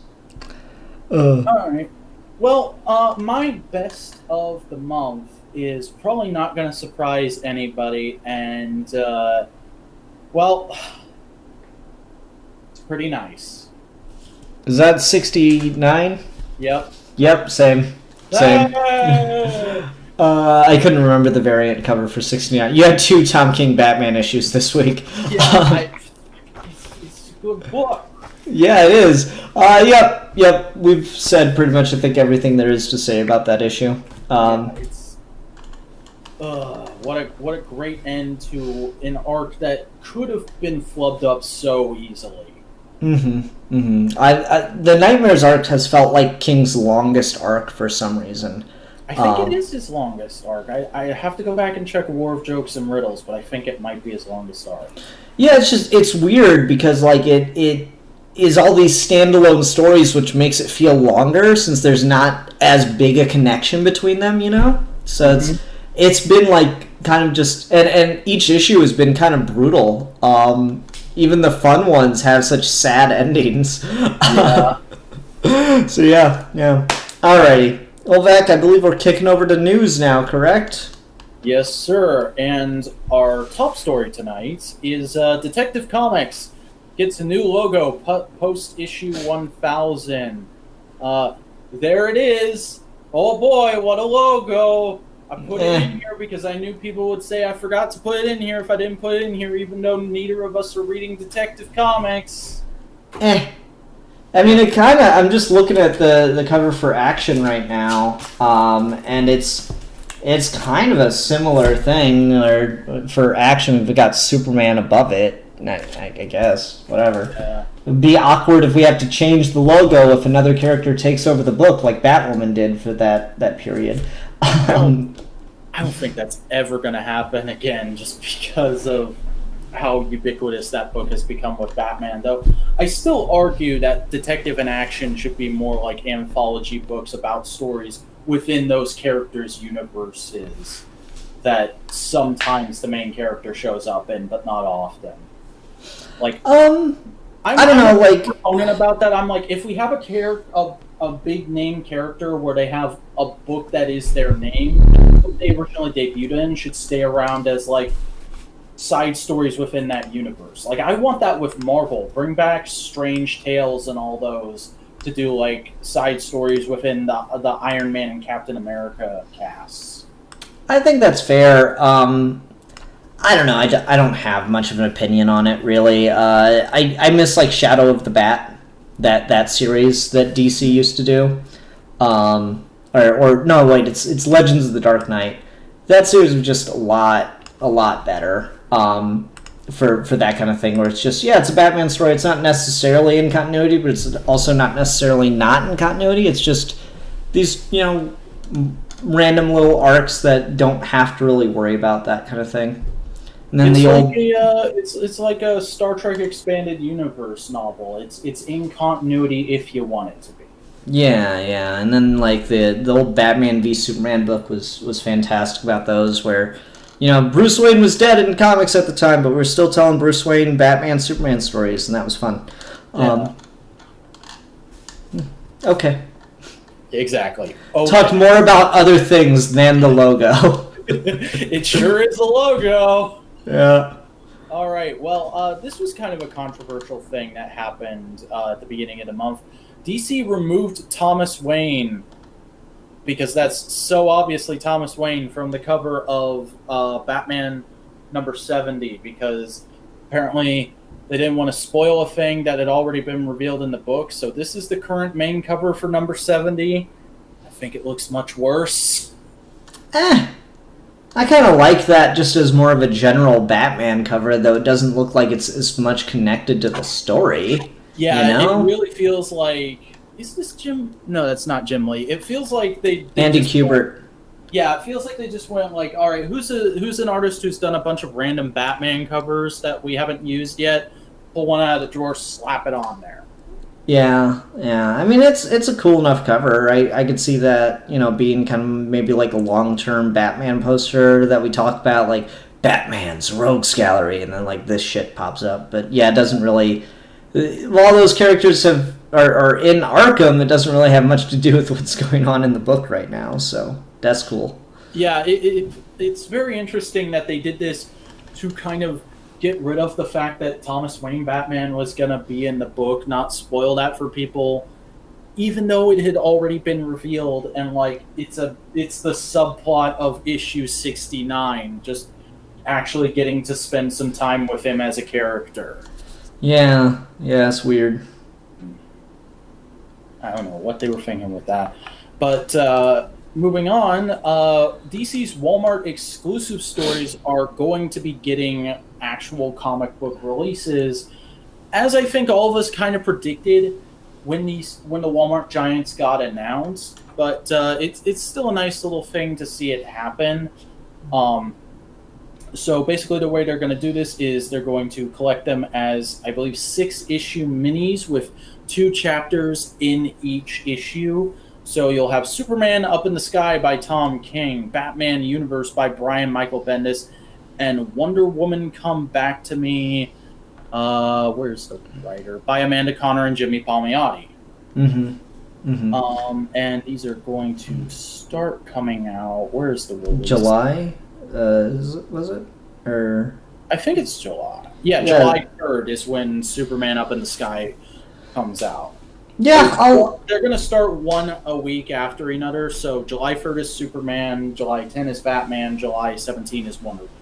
All right. Well, my best of the month is probably not going to surprise anybody, and well, it's pretty nice. Is that 69? Yep. Yep, same. I couldn't remember the variant cover for 69. You had 2 Tom King Batman issues this week. Yeah, it's a good book. Yeah, it is. Yep. We've said pretty much, I think, everything there is to say about that issue. What a great end to an arc that could have been flubbed up so easily. The Nightmares arc has felt like King's longest arc for some reason. I think it is his longest arc. I have to go back and check War of Jokes and Riddles, but I think it might be his longest arc. Yeah, it's weird because like it is all these standalone stories, which makes it feel longer since there's not as big a connection between them, you know? So it's been like kind of just and each issue has been kind of brutal. Even the fun ones have such sad endings. Yeah. So yeah. Alrighty. Well, Vec, I believe we're kicking over to news now, correct? Yes, sir. And our top story tonight is Detective Comics gets a new logo post issue 1000. There it is. Oh boy, what a logo! I put it in here because I knew people would say I forgot to put it in here if I didn't put it in here, even though neither of us are reading Detective Comics. I mean, it kind of... I'm just looking at the cover for Action right now, and it's kind of a similar thing. Or for Action, we've got Superman above it. I guess, whatever. Yeah. It would be awkward if we have to change the logo if another character takes over the book, like Batwoman did for that period. I don't think that's ever going to happen again, just because of how ubiquitous that book has become with Batman. Though I still argue that Detective in Action should be more like anthology books about stories within those characters' universes that sometimes the main character shows up in, but not often. Like, I don't know, like, proponent about that. I'm like, if we have a big name character where they have a book that is their name, what they originally debuted in should stay around as like side stories within that universe. Like, I want that with Marvel. Bring back Strange Tales and all those to do like side stories within the Iron Man and Captain America casts. I think that's fair. I don't know. I don't have much of an opinion on it, really. I miss, like, Shadow of the Bat, that series that DC used to do. Or no, wait, it's Legends of the Dark Knight. That series was just a lot better for that kind of thing, where it's just, yeah, it's a Batman story. It's not necessarily in continuity, but it's also not necessarily not in continuity. It's just these, random little arcs that don't have to really worry about that kind of thing. And then it's like a Star Trek Expanded Universe novel. It's in continuity if you want it to be. Yeah, and then like the old Batman v Superman book was fantastic about those, where Bruce Wayne was dead in comics at the time, but we were still telling Bruce Wayne Batman Superman stories, and that was fun. Yeah. Okay. Exactly. Talk more about other things than the logo. It sure is a logo. Yeah. All right. Well, this was kind of a controversial thing that happened at the beginning of the month. DC removed Thomas Wayne because that's so obviously Thomas Wayne from the cover of Batman number 70, because apparently they didn't want to spoil a thing that had already been revealed in the book. So this is the current main cover for number 70. I think it looks much worse. I kind of like that just as more of a general Batman cover, though it doesn't look like it's as much connected to the story. Yeah, it really feels like is this Jim? No, that's not Jim Lee. It feels like they Andy just Kubert. yeah, it feels like they just went like, all right, who's an artist who's done a bunch of random Batman covers that we haven't used yet? Pull one out of the drawer, slap it on there. Yeah, yeah. I mean, it's a cool enough cover. I could see that, being kind of maybe like a long-term Batman poster that we talk about, like Batman's Rogues Gallery, and then like this shit pops up. But yeah, it doesn't really. While those characters are in Arkham, it doesn't really have much to do with what's going on in the book right now. So that's cool. Yeah, it's very interesting that they did this to kind of get rid of the fact that Thomas Wayne Batman was going to be in the book, not spoil that for people, even though it had already been revealed, and like it's the subplot of issue 69, just actually getting to spend some time with him as a character. Yeah, it's weird. I don't know what they were thinking with that. But moving on, DC's Walmart exclusive stories are going to be getting actual comic book releases, as I think all of us kind of predicted when the Walmart Giants got announced. But it's still a nice little thing to see it happen. So basically the way they're going to do this is they're going to collect them as, I believe, 6-issue minis with 2 chapters in each issue. So you'll have Superman Up in the Sky by Tom King, Batman Universe by Brian Michael Bendis, and Wonder Woman Come Back to Me, where's the writer? By Amanda Connor and Jimmy Palmiotti. And these are going to start coming out. Where's the release? July? Was it? Or I think it's July. Yeah, July 3rd is when Superman Up in the Sky comes out. Yeah, they're going to start one a week after another. So July 3rd is Superman, July 10 is Batman, July 17 is Wonder Woman.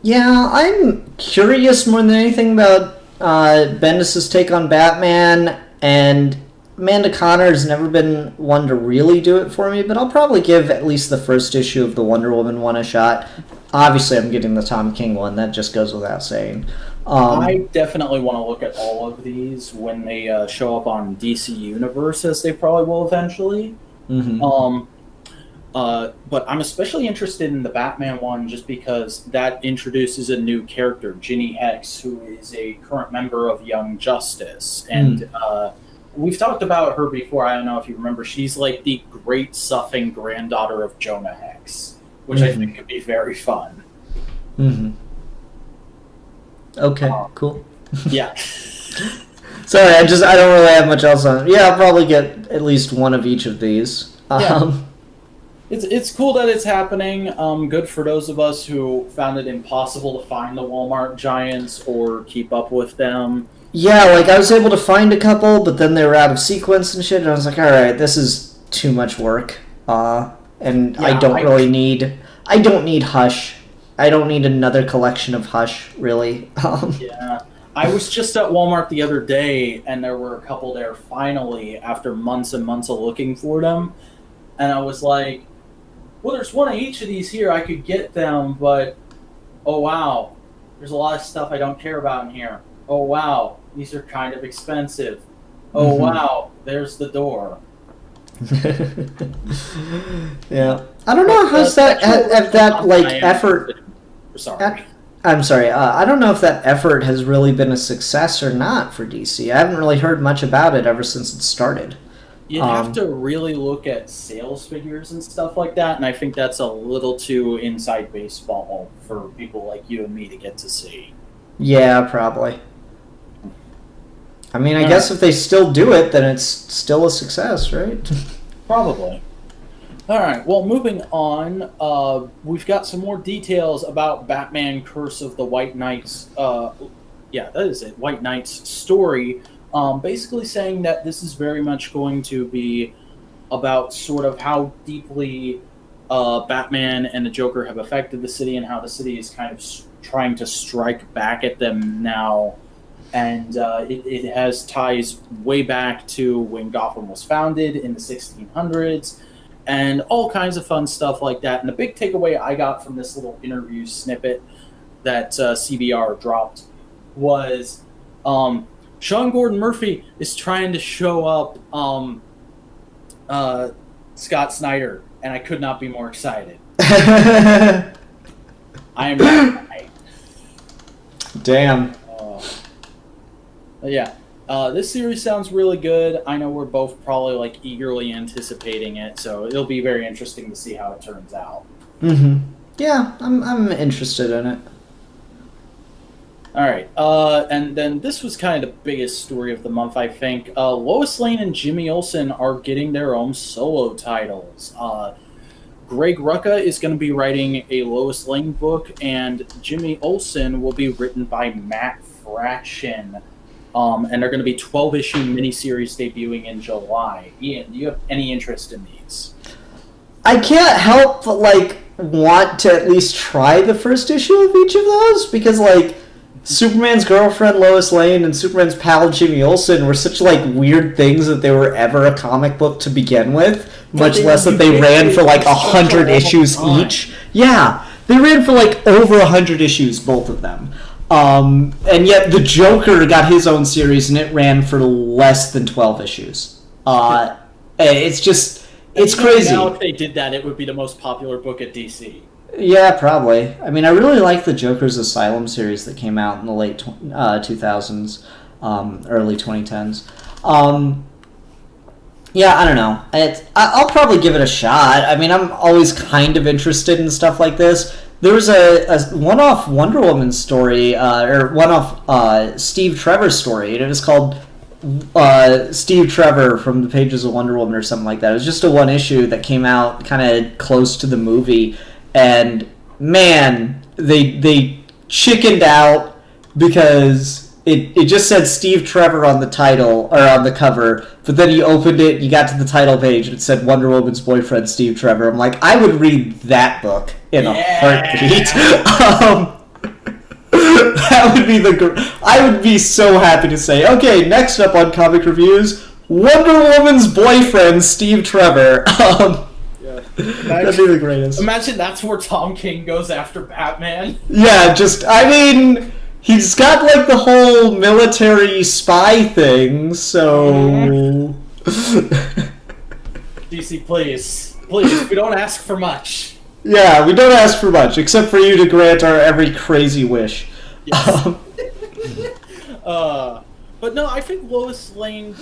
Yeah, I'm curious more than anything about Bendis' take on Batman, and Amanda Connor's never been one to really do it for me, but I'll probably give at least the first issue of the Wonder Woman one a shot. Obviously, I'm getting the Tom King one. That just goes without saying. I definitely want to look at all of these when they show up on DC Universe, as they probably will eventually. But I'm especially interested in the Batman one just because that introduces a new character, Ginny Hex, who is a current member of Young Justice. And we've talked about her before. I don't know if you remember. She's like the great Suffing granddaughter of Jonah Hex, which I think could be very fun. Okay, cool. Yeah. Sorry, I don't really have much else on it. Yeah, I'll probably get at least one of each of these. It's cool that it's happening. Good for those of us who found it impossible to find the Walmart Giants or keep up with them. Yeah, like I was able to find a couple, but then they were out of sequence and shit, and I was like, alright, this is too much work. And I don't need Hush. I don't need another collection of Hush, really. Yeah. I was just at Walmart the other day, and there were a couple there finally, after months and months of looking for them. And I was like, well, there's one of each of these here. I could get them, but, oh, wow. There's a lot of stuff I don't care about in here. Oh, wow. These are kind of expensive. Oh, wow. There's the door. Yeah. I don't know how that effort... Sorry. I'm sorry. I don't know if that effort has really been a success or not for DC. I haven't really heard much about it ever since it started. You'd have to really look at sales figures and stuff like that, and I think that's a little too inside baseball for people like you and me to get to see. Yeah, probably. I mean, I guess if they still do it, then it's still a success, right? Probably. All right, well, moving on, we've got some more details about Batman Curse of the White Knights. Yeah, that is it, White Knight's story. Basically saying that this is very much going to be about sort of how deeply Batman and the Joker have affected the city and how the city is kind of trying to strike back at them now. And it has ties way back to when Gotham was founded in the 1600s and all kinds of fun stuff like that. And the big takeaway I got from this little interview snippet that CBR dropped was Sean Gordon Murphy is trying to show up Scott Snyder, and I could not be more excited. I am not right. Damn. Yeah. This series sounds really good. I know we're both probably like eagerly anticipating it, so it'll be very interesting to see how it turns out. Mm-hmm. Yeah, I'm interested in it. All right, and then this was kind of the biggest story of the month, I think. Lois Lane and Jimmy Olsen are getting their own solo titles. Greg Rucka is going to be writing a Lois Lane book, and Jimmy Olsen will be written by Matt Fraction. And they're going to be 12-issue miniseries debuting in July. Ian, do you have any interest in these? I can't help but, want to at least try the first issue of each of those, because, Superman's girlfriend Lois Lane and Superman's pal Jimmy Olsen were such weird things that they were ever a comic book to begin with, much less that they ran for 100 issues each. Yeah, they ran for over 100 issues, both of them. And yet the Joker got his own series and it ran for less than 12 issues. It's crazy. Now if they did that, it would be the most popular book at DC. Yeah, probably. I mean, I really like the Joker's Asylum series that came out in the late 2000s, early 2010s. Yeah, I don't know. I'll probably give it a shot. I mean, I'm always kind of interested in stuff like this. There was a one-off Wonder Woman story, or one-off Steve Trevor story, and it was called Steve Trevor from the pages of Wonder Woman or something like that. It was just a one issue that came out kind of close to the movie. And man, they chickened out because it just said Steve Trevor on the title or on the cover, but then you opened it, you got to the title page, and it said Wonder Woman's boyfriend Steve Trevor. I'm like, I would read that book in a heartbeat. That would be I would be so happy to say, okay, next up on Comic Reviews, Wonder Woman's boyfriend Steve Trevor. That'd be the greatest. Imagine that's where Tom King goes after Batman. Yeah, he's got the whole military spy thing, so... DC, please, we don't ask for much. Yeah, we don't ask for much, except for you to grant our every crazy wish. Yes. But no, I think a Lois Lane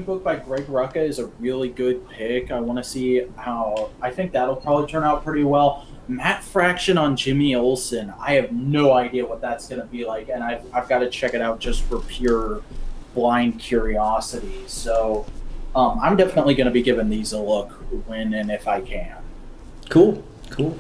book by Greg Rucka is a really good pick. I want to see how. I think that'll probably turn out pretty well. Matt Fraction on Jimmy Olsen. I have no idea what that's going to be like, and I've got to check it out just for pure blind curiosity. So I'm definitely going to be giving these a look when and if I can. Cool. All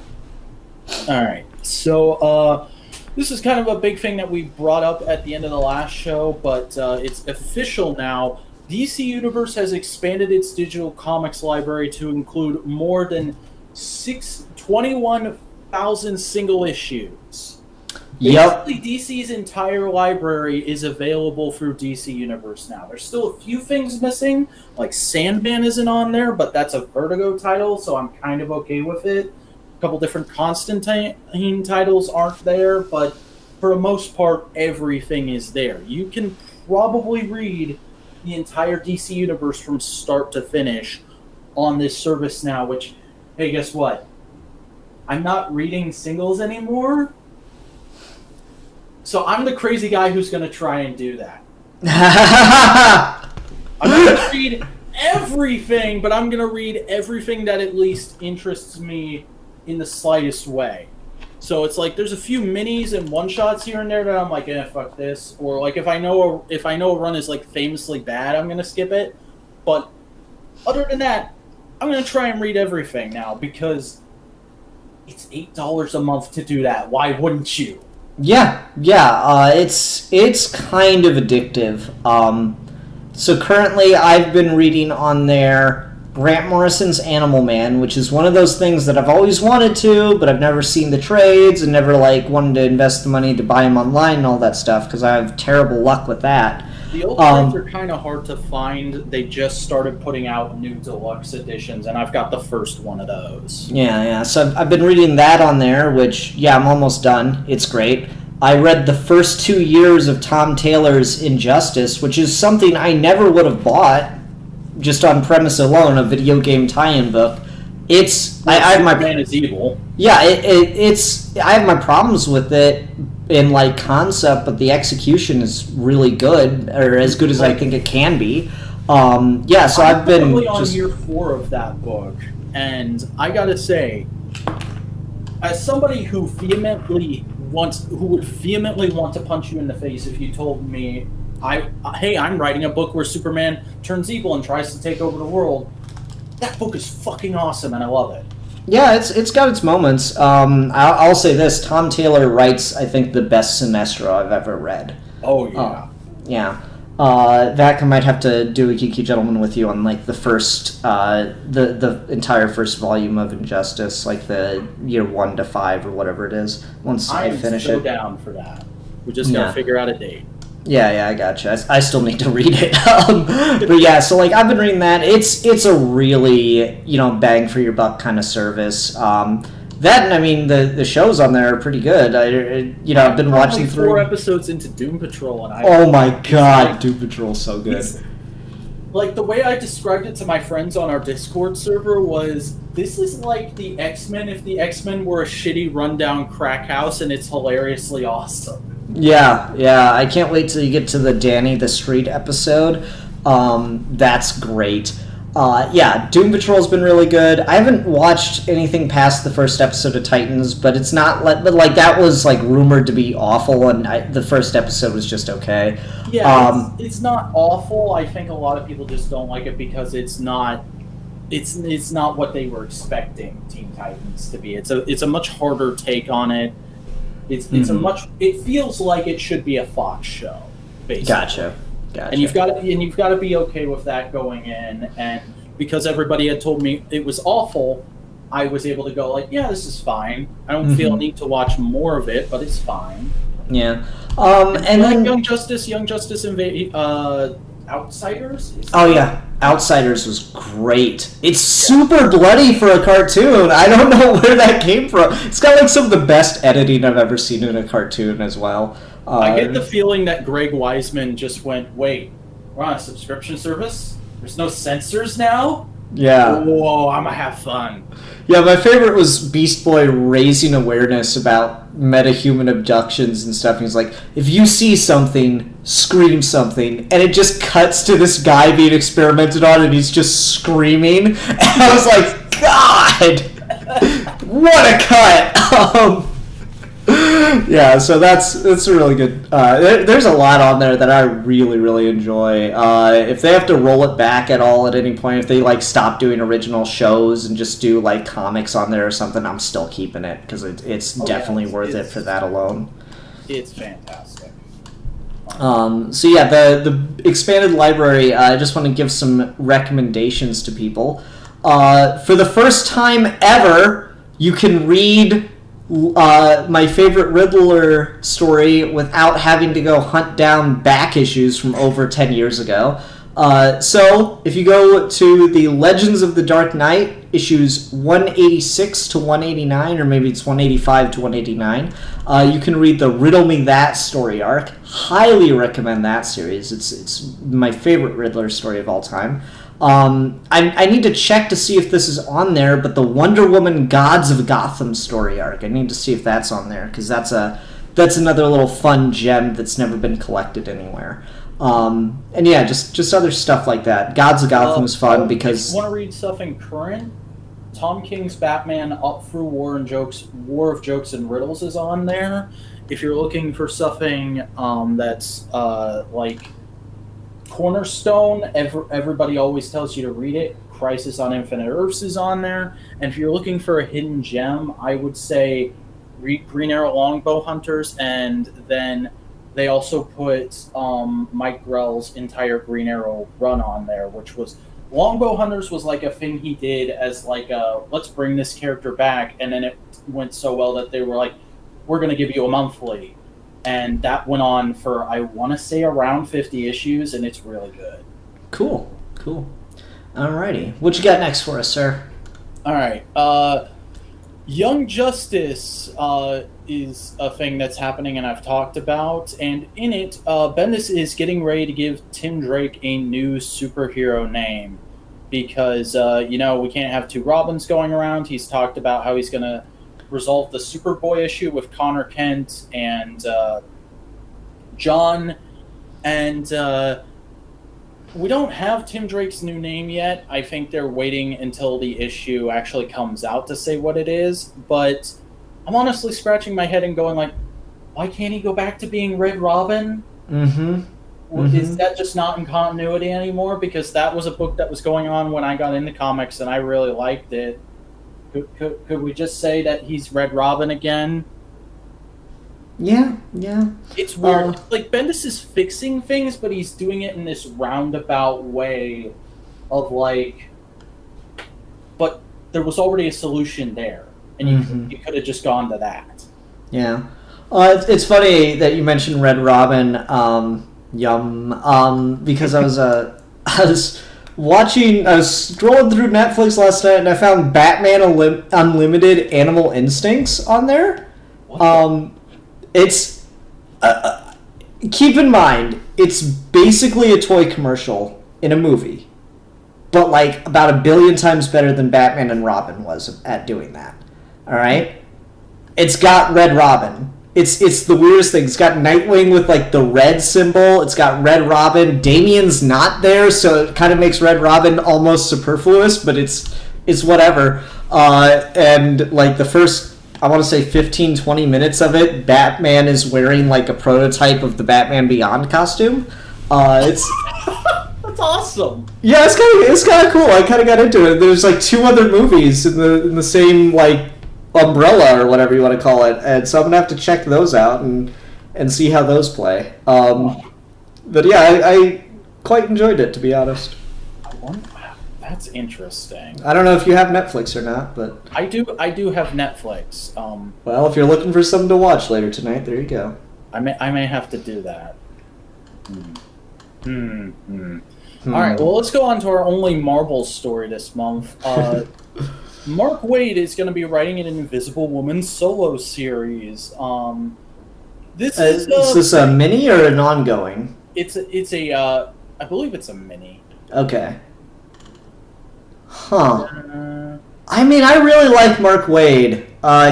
right. So this is kind of a big thing that we brought up at the end of the last show, but it's official now. DC Universe has expanded its digital comics library to include more than 21,000 single issues. Yep. Basically, DC's entire library is available through DC Universe now. There's still a few things missing, like Sandman isn't on there, but that's a Vertigo title, so I'm kind of okay with it. A couple different Constantine titles aren't there, but for the most part, everything is there. You can probably read the entire DC Universe from start to finish on this service now, which, hey, guess what? I'm not reading singles anymore, so I'm the crazy guy who's going to try and do that. I'm not going to read everything, but I'm going to read everything that at least interests me in the slightest way. So it's like there's a few minis and one-shots here and there that I'm like, fuck this. Or like if I know a run is like famously bad, I'm going to skip it. But other than that, I'm going to try and read everything now because it's $8 a month to do that. Why wouldn't you? Yeah. It's kind of addictive. So currently I've been reading on there Grant Morrison's Animal Man, which is one of those things that I've always wanted to, but I've never seen the trades and never wanted to invest the money to buy them online and all that stuff because I have terrible luck with that. The old trades are kind of hard to find. They just started putting out new deluxe editions, and I've got the first one of those. Yeah. So I've been reading that on there, which, I'm almost done. It's great. I read the first 2 years of Tom Taylor's Injustice, which is something I never would have bought just on premise alone, a video game tie-in book. It's I have my Superman is evil. yeah, it's I have my problems with it in like concept, but the execution is really good, or as good as I think it can be. Yeah, so I've been currently on just year 4 of that book, and I gotta say, as somebody who would vehemently want to punch you in the face if you told me, hey, I'm writing a book where Superman turns evil and tries to take over the world. That book is fucking awesome, and I love it. yeah, it's got its moments. I'll say this: Tom Taylor writes, I think, the best Sinestro I've ever read. Oh yeah. Yeah. That I might have to do a Geeky Gentleman with you on like the first, the entire first volume of Injustice, like the year 1 to 5 or whatever it is. Once I finish so it. down for that. We just gotta figure out a date. Yeah, I gotcha. I still need to read it. But yeah, so like I've been reading that. It's a really, bang for your buck kind of service. That and I mean the shows on there are pretty good. I've been watching through 4 episodes into Doom Patrol, and oh my god, Doom Patrol's so good. Like the way I described it to my friends on our Discord server was, this is like the X-Men if the X-Men were a shitty rundown crack house, and it's hilariously awesome. Yeah, I can't wait till you get to the Danny the Street episode. That's great. Yeah, Doom Patrol's been really good. I haven't watched anything past the first episode of Titans, but it's not but like that was like rumored to be awful, and the first episode was just okay. Yeah, it's not awful. I think a lot of people just don't like it because it's not what they were expecting Teen Titans to be. It's a much harder take on it. It feels like it should be a Fox show, basically. Gotcha. And you've got to be okay with that going in. And because everybody had told me it was awful, I was able to go like, yeah, this is fine. I don't feel a need to watch more of it, but it's fine. Yeah. And then Young Justice Outsiders. Oh yeah, Outsiders was great. It's super bloody for a cartoon. I don't know where that came from. It's got like some of the best editing I've ever seen in a cartoon as well. I get the feeling that Greg Weisman just went, wait, we're on a subscription service? There's no censors now? Yeah. Whoa, I'm gonna have fun. Yeah, my favorite was Beast Boy raising awareness about metahuman abductions and stuff. He's like, if you see something, scream something. And it just cuts to this guy being experimented on and he's just screaming. And I was like, God! What a cut! Yeah, so that's a really good. There's a lot on there that I really, really enjoy. If they have to roll it back at all at any point, if they like stop doing original shows and just do like comics on there or something, I'm still keeping it because it's definitely worth it for that alone. It's fantastic. So yeah, the expanded library. I just want to give some recommendations to people. For the first time ever, you can read my favorite Riddler story without having to go hunt down back issues from over 10 years ago. So if you go to the Legends of the Dark Knight, issues 186 to 189, or maybe it's 185 to 189, you can read the Riddle Me That story arc. Highly recommend that series. It's my favorite Riddler story of all time. I need to check to see if this is on there, but the Wonder Woman Gods of Gotham story arc, I need to see if that's on there, because that's another little fun gem that's never been collected anywhere. And yeah, just other stuff like that. Gods of Gotham is fun because... If you want to read stuff in current, Tom King's Batman Up Through War of Jokes and Riddles is on there. If you're looking for something that's like... Cornerstone, everybody always tells you to read it. Crisis on Infinite Earths is on there. And if you're looking for a hidden gem, I would say read Green Arrow Longbow Hunters, and then they also put Mike Grell's entire Green Arrow run on there, which was... Longbow Hunters was like a thing he did as like a, let's bring this character back, and then it went so well that they were like, we're going to give you a monthly. And that went on for, I want to say, around 50 issues, and it's really good. Cool. Alrighty. What you got next for us, sir? Alright. Young Justice is a thing that's happening, and I've talked about. And in it, Bendis is getting ready to give Tim Drake a new superhero name because we can't have two Robins going around. He's talked about how he's going to resolve the Superboy issue with Connor Kent and John, and we don't have Tim Drake's new name yet. I think they're waiting until the issue actually comes out to say what it is, but I'm honestly scratching my head and going like, why can't he go back to being Red Robin? Is that just not in continuity anymore? Because that was a book that was going on when I got into comics and I really liked it. Could we just say that he's Red Robin again? Yeah. It's weird. Like, Bendis is fixing things, but he's doing it in this roundabout way of like, but there was already a solution there, and you could have just gone to that. Yeah. It's funny that you mentioned Red Robin, because I was scrolling through Netflix last night and I found Batman Unlimited Animal Instincts on there. It's keep in mind, it's basically a toy commercial in a movie, but like about 1 billion times better than Batman and Robin was at doing that. All right, it's got Red Robin. It's the weirdest thing. It's got Nightwing with like the red symbol. It's got Red Robin. Damian's not there, so it kind of makes Red Robin almost superfluous, but it's whatever. And like the first, I want to say 15, 20 minutes of it, Batman is wearing like a prototype of the Batman Beyond costume. It's That's awesome. Yeah, it's kind of cool. I kind of got into it. There's like 2 other movies in the same like umbrella or whatever you want to call it, and so I'm gonna have to check those out and see how those play. But yeah, I quite enjoyed it, to be honest. That's interesting. I don't know if you have Netflix or not, but I do have Netflix. Well, if you're looking for something to watch later tonight, there you go. I may have to do that. All right, well, let's go on to our only Marvel story this month. Mark Waid is going to be writing an Invisible Woman solo series. Is this a mini or an ongoing? It's a I believe it's a mini. Okay. Huh. I mean, I really like Mark Waid.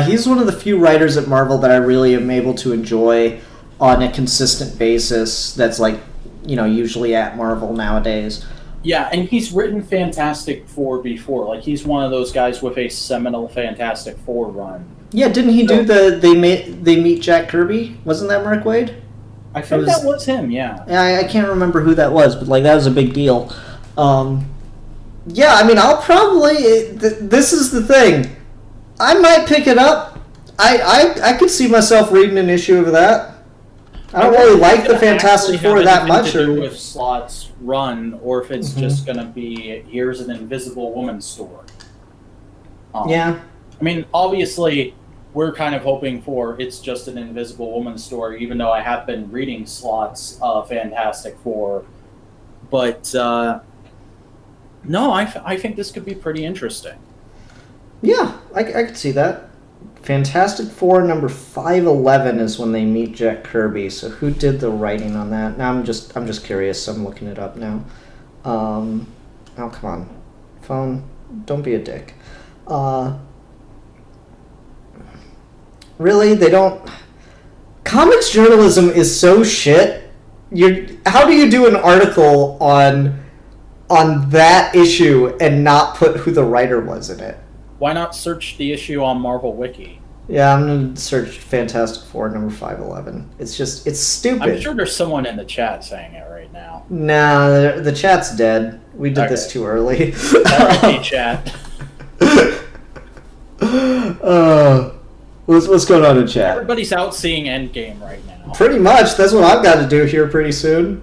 He's one of the few writers at Marvel that I really am able to enjoy on a consistent basis. That's like, usually at Marvel nowadays. Yeah, and he's written Fantastic Four before. Like, he's one of those guys with a seminal Fantastic Four run. Yeah, didn't he do they meet Jack Kirby? Wasn't that Mark Waid? I think that was him. Yeah. I can't remember who that was, but like that was a big deal. Yeah, I mean, I'll probably. This is the thing. I might pick it up. I could see myself reading an issue of that. I don't really like the Fantastic Four that much. To do with Slott's run, or if it's just going to be here's an Invisible Woman story. Yeah. I mean, obviously, we're kind of hoping for it's just an Invisible Woman story, even though I have been reading Slott's Fantastic Four. But no, I think this could be pretty interesting. Yeah, I could see that. Fantastic Four number 511 is when they meet Jack Kirby. So who did the writing on that? Now I'm just curious. I'm looking it up now. Oh, come on, phone! Don't be a dick. Really, they don't. Comics journalism is so shit. How do you do an article on that issue and not put who the writer was in it? Why not search the issue on Marvel Wiki? Yeah, I'm going to search Fantastic Four number 511. It's stupid. I'm sure there's someone in the chat saying it right now. Nah, the chat's dead. We did this too early. RIP chat. What's going on in chat? Everybody's out seeing Endgame right now. Pretty much. That's what I've got to do here pretty soon.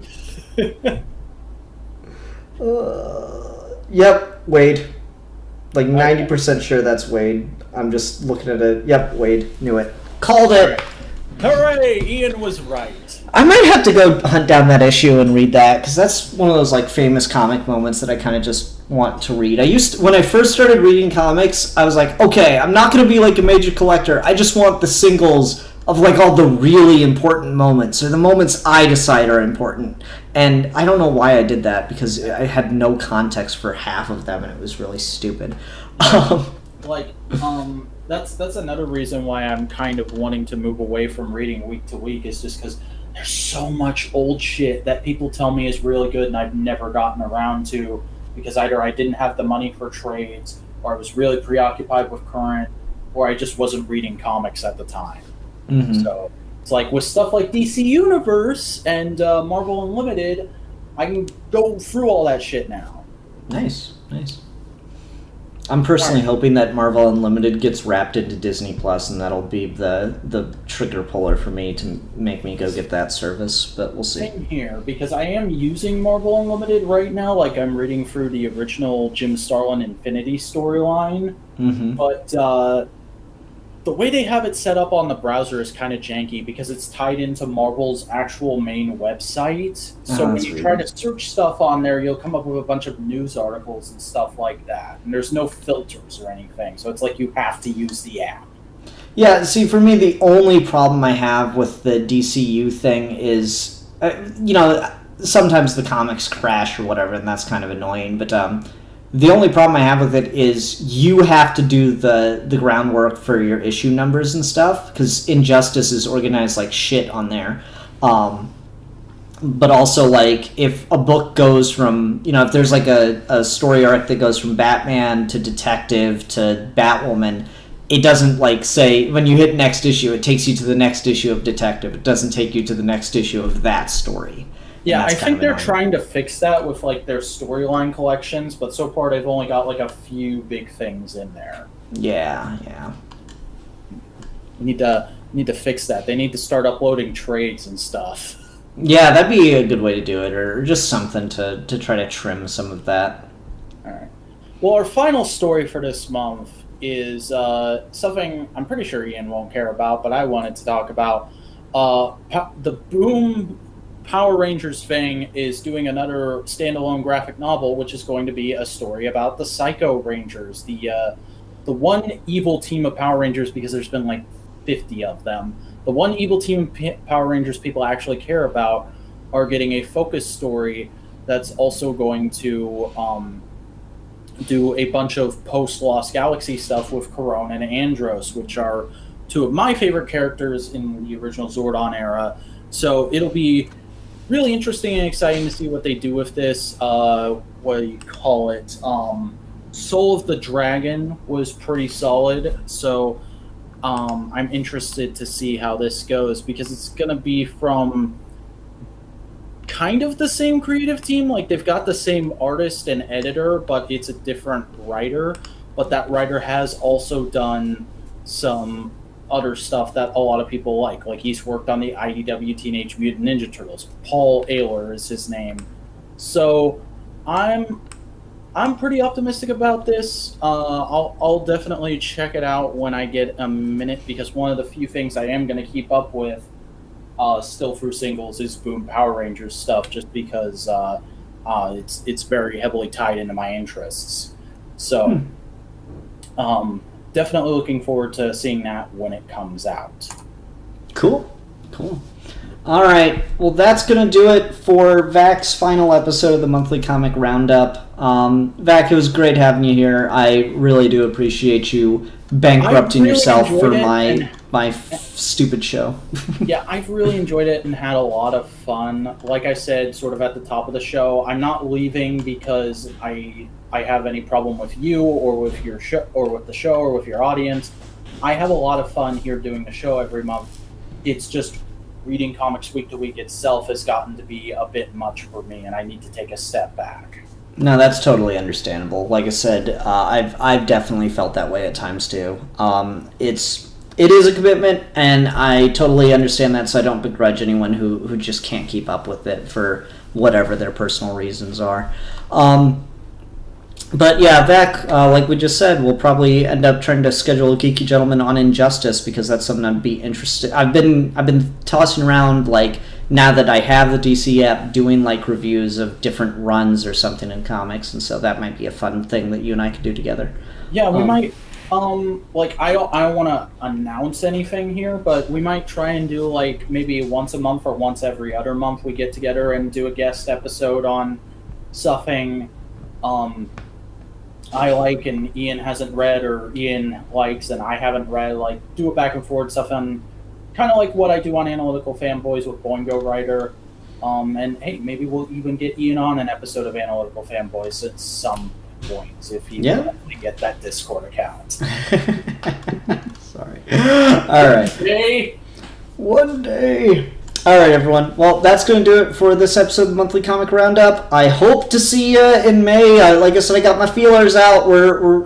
Yep, Wade. Like 90% sure that's Wade. I'm just looking at it. Yep, Wade. Knew it. Called it. Hooray! Ian was right. I might have to go hunt down that issue and read that, because that's one of those like famous comic moments that I kind of just want to read. When I first started reading comics, I was like, okay, I'm not going to be like a major collector. I just want the singles of like all the really important moments, or the moments I decide are important. And I don't know why I did that, because I had no context for half of them, and it was really stupid. That's another reason why I'm kind of wanting to move away from reading week to week, is just because there's so much old shit that people tell me is really good and I've never gotten around to, because either I didn't have the money for trades, or I was really preoccupied with current, or I just wasn't reading comics at the time. Mm-hmm. So it's like with stuff like DC Universe and Marvel Unlimited, I can go through all that shit now. Nice. I'm personally hoping that Marvel Unlimited gets wrapped into Disney Plus, and that'll be the trigger puller for me to make me go get that service, but we'll see. Same here, because I am using Marvel Unlimited right now. Like, I'm reading through the original Jim Starlin Infinity storyline, but the way they have it set up on the browser is kind of janky, because it's tied into Marvel's actual main website. So when you try to search stuff on there, you'll come up with a bunch of news articles and stuff like that. And there's no filters or anything. So it's like you have to use the app. Yeah, see, for me, the only problem I have with the DCU thing is, sometimes the comics crash or whatever, and that's kind of annoying. But the only problem I have with it is you have to do the groundwork for your issue numbers and stuff, because Injustice is organized like shit on there. But also, like, if a book goes from, if there's like a story arc that goes from Batman to Detective to Batwoman, it doesn't like say, when you hit next issue, it takes you to the next issue of Detective. It doesn't take you to the next issue of that story. Yeah, I think they're trying to fix that with like their storyline collections, but so far they've only got like a few big things in there. Yeah. Need to fix that. They need to start uploading trades and stuff. Yeah, that'd be a good way to do it, or just something to try to trim some of that. All right. Well, our final story for this month is something I'm pretty sure Ian won't care about, but I wanted to talk about. The Boom Power Rangers thing is doing another standalone graphic novel, which is going to be a story about the Psycho Rangers, the one evil team of Power Rangers, because there's been like 50 of them. The one evil team of Power Rangers people actually care about are getting a focus story that's also going to do a bunch of post-Lost Galaxy stuff with Corona and Andros, which are two of my favorite characters in the original Zordon era. So it'll be really interesting and exciting to see what they do with this. What do you call it? Soul of the Dragon was pretty solid, so I'm interested to see how this goes, because it's going to be from kind of the same creative team. Like, they've got the same artist and editor, but it's a different writer. But that writer has also done some other stuff that a lot of people like. Like, he's worked on the IDW Teenage Mutant Ninja Turtles. Paul Ayler is his name. So I'm pretty optimistic about this. I'll definitely check it out when I get a minute, because one of the few things I am going to keep up with still through singles is Boom Power Rangers stuff, just because it's very heavily tied into my interests. So definitely looking forward to seeing that when it comes out. Cool. All right, well, that's going to do it for Vac's final episode of the Monthly Comic Roundup. Vac, it was great having you here. I really do appreciate you bankrupting yourself for my stupid show. Yeah, I've really enjoyed it and had a lot of fun. Like I said, sort of at the top of the show, I'm not leaving because I have any problem with you or with your show or with the show or with your audience. I have a lot of fun here doing the show every month. It's just reading comics week to week itself has gotten to be a bit much for me, and I need to take a step back. No, that's totally understandable. Like I said, I've definitely felt that way at times too. It is a commitment, and I totally understand that, so I don't begrudge anyone who just can't keep up with it for whatever their personal reasons are. But yeah, Vac, like we just said, we'll probably end up trying to schedule a Geeky Gentleman on Injustice, because that's something I'd be interested. I've been tossing around like now that I have the DC app, doing like reviews of different runs or something in comics, and so that might be a fun thing that you and I could do together. Yeah, we might. Like I don't want to announce anything here, but we might try and do like maybe once a month or once every other month we get together and do a guest episode on something I like and Ian hasn't read, or Ian likes and I haven't read. Like do it back and forth stuff on kind of like what I do on Analytical Fanboys with Boingo Writer. And hey, maybe we'll even get Ian on an episode of Analytical Fanboys at some point if he will actually get that Discord account. Sorry. All right. One day. All right, everyone. Well, that's going to do it for this episode of the Monthly Comic Roundup. I hope to see you in May. Like I said, I got my feelers out.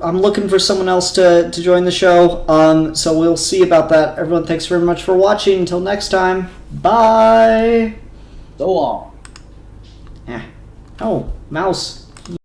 I'm looking for someone else to join the show. So we'll see about that. Everyone, thanks very much for watching. Until next time, bye. So long. Oh, mouse.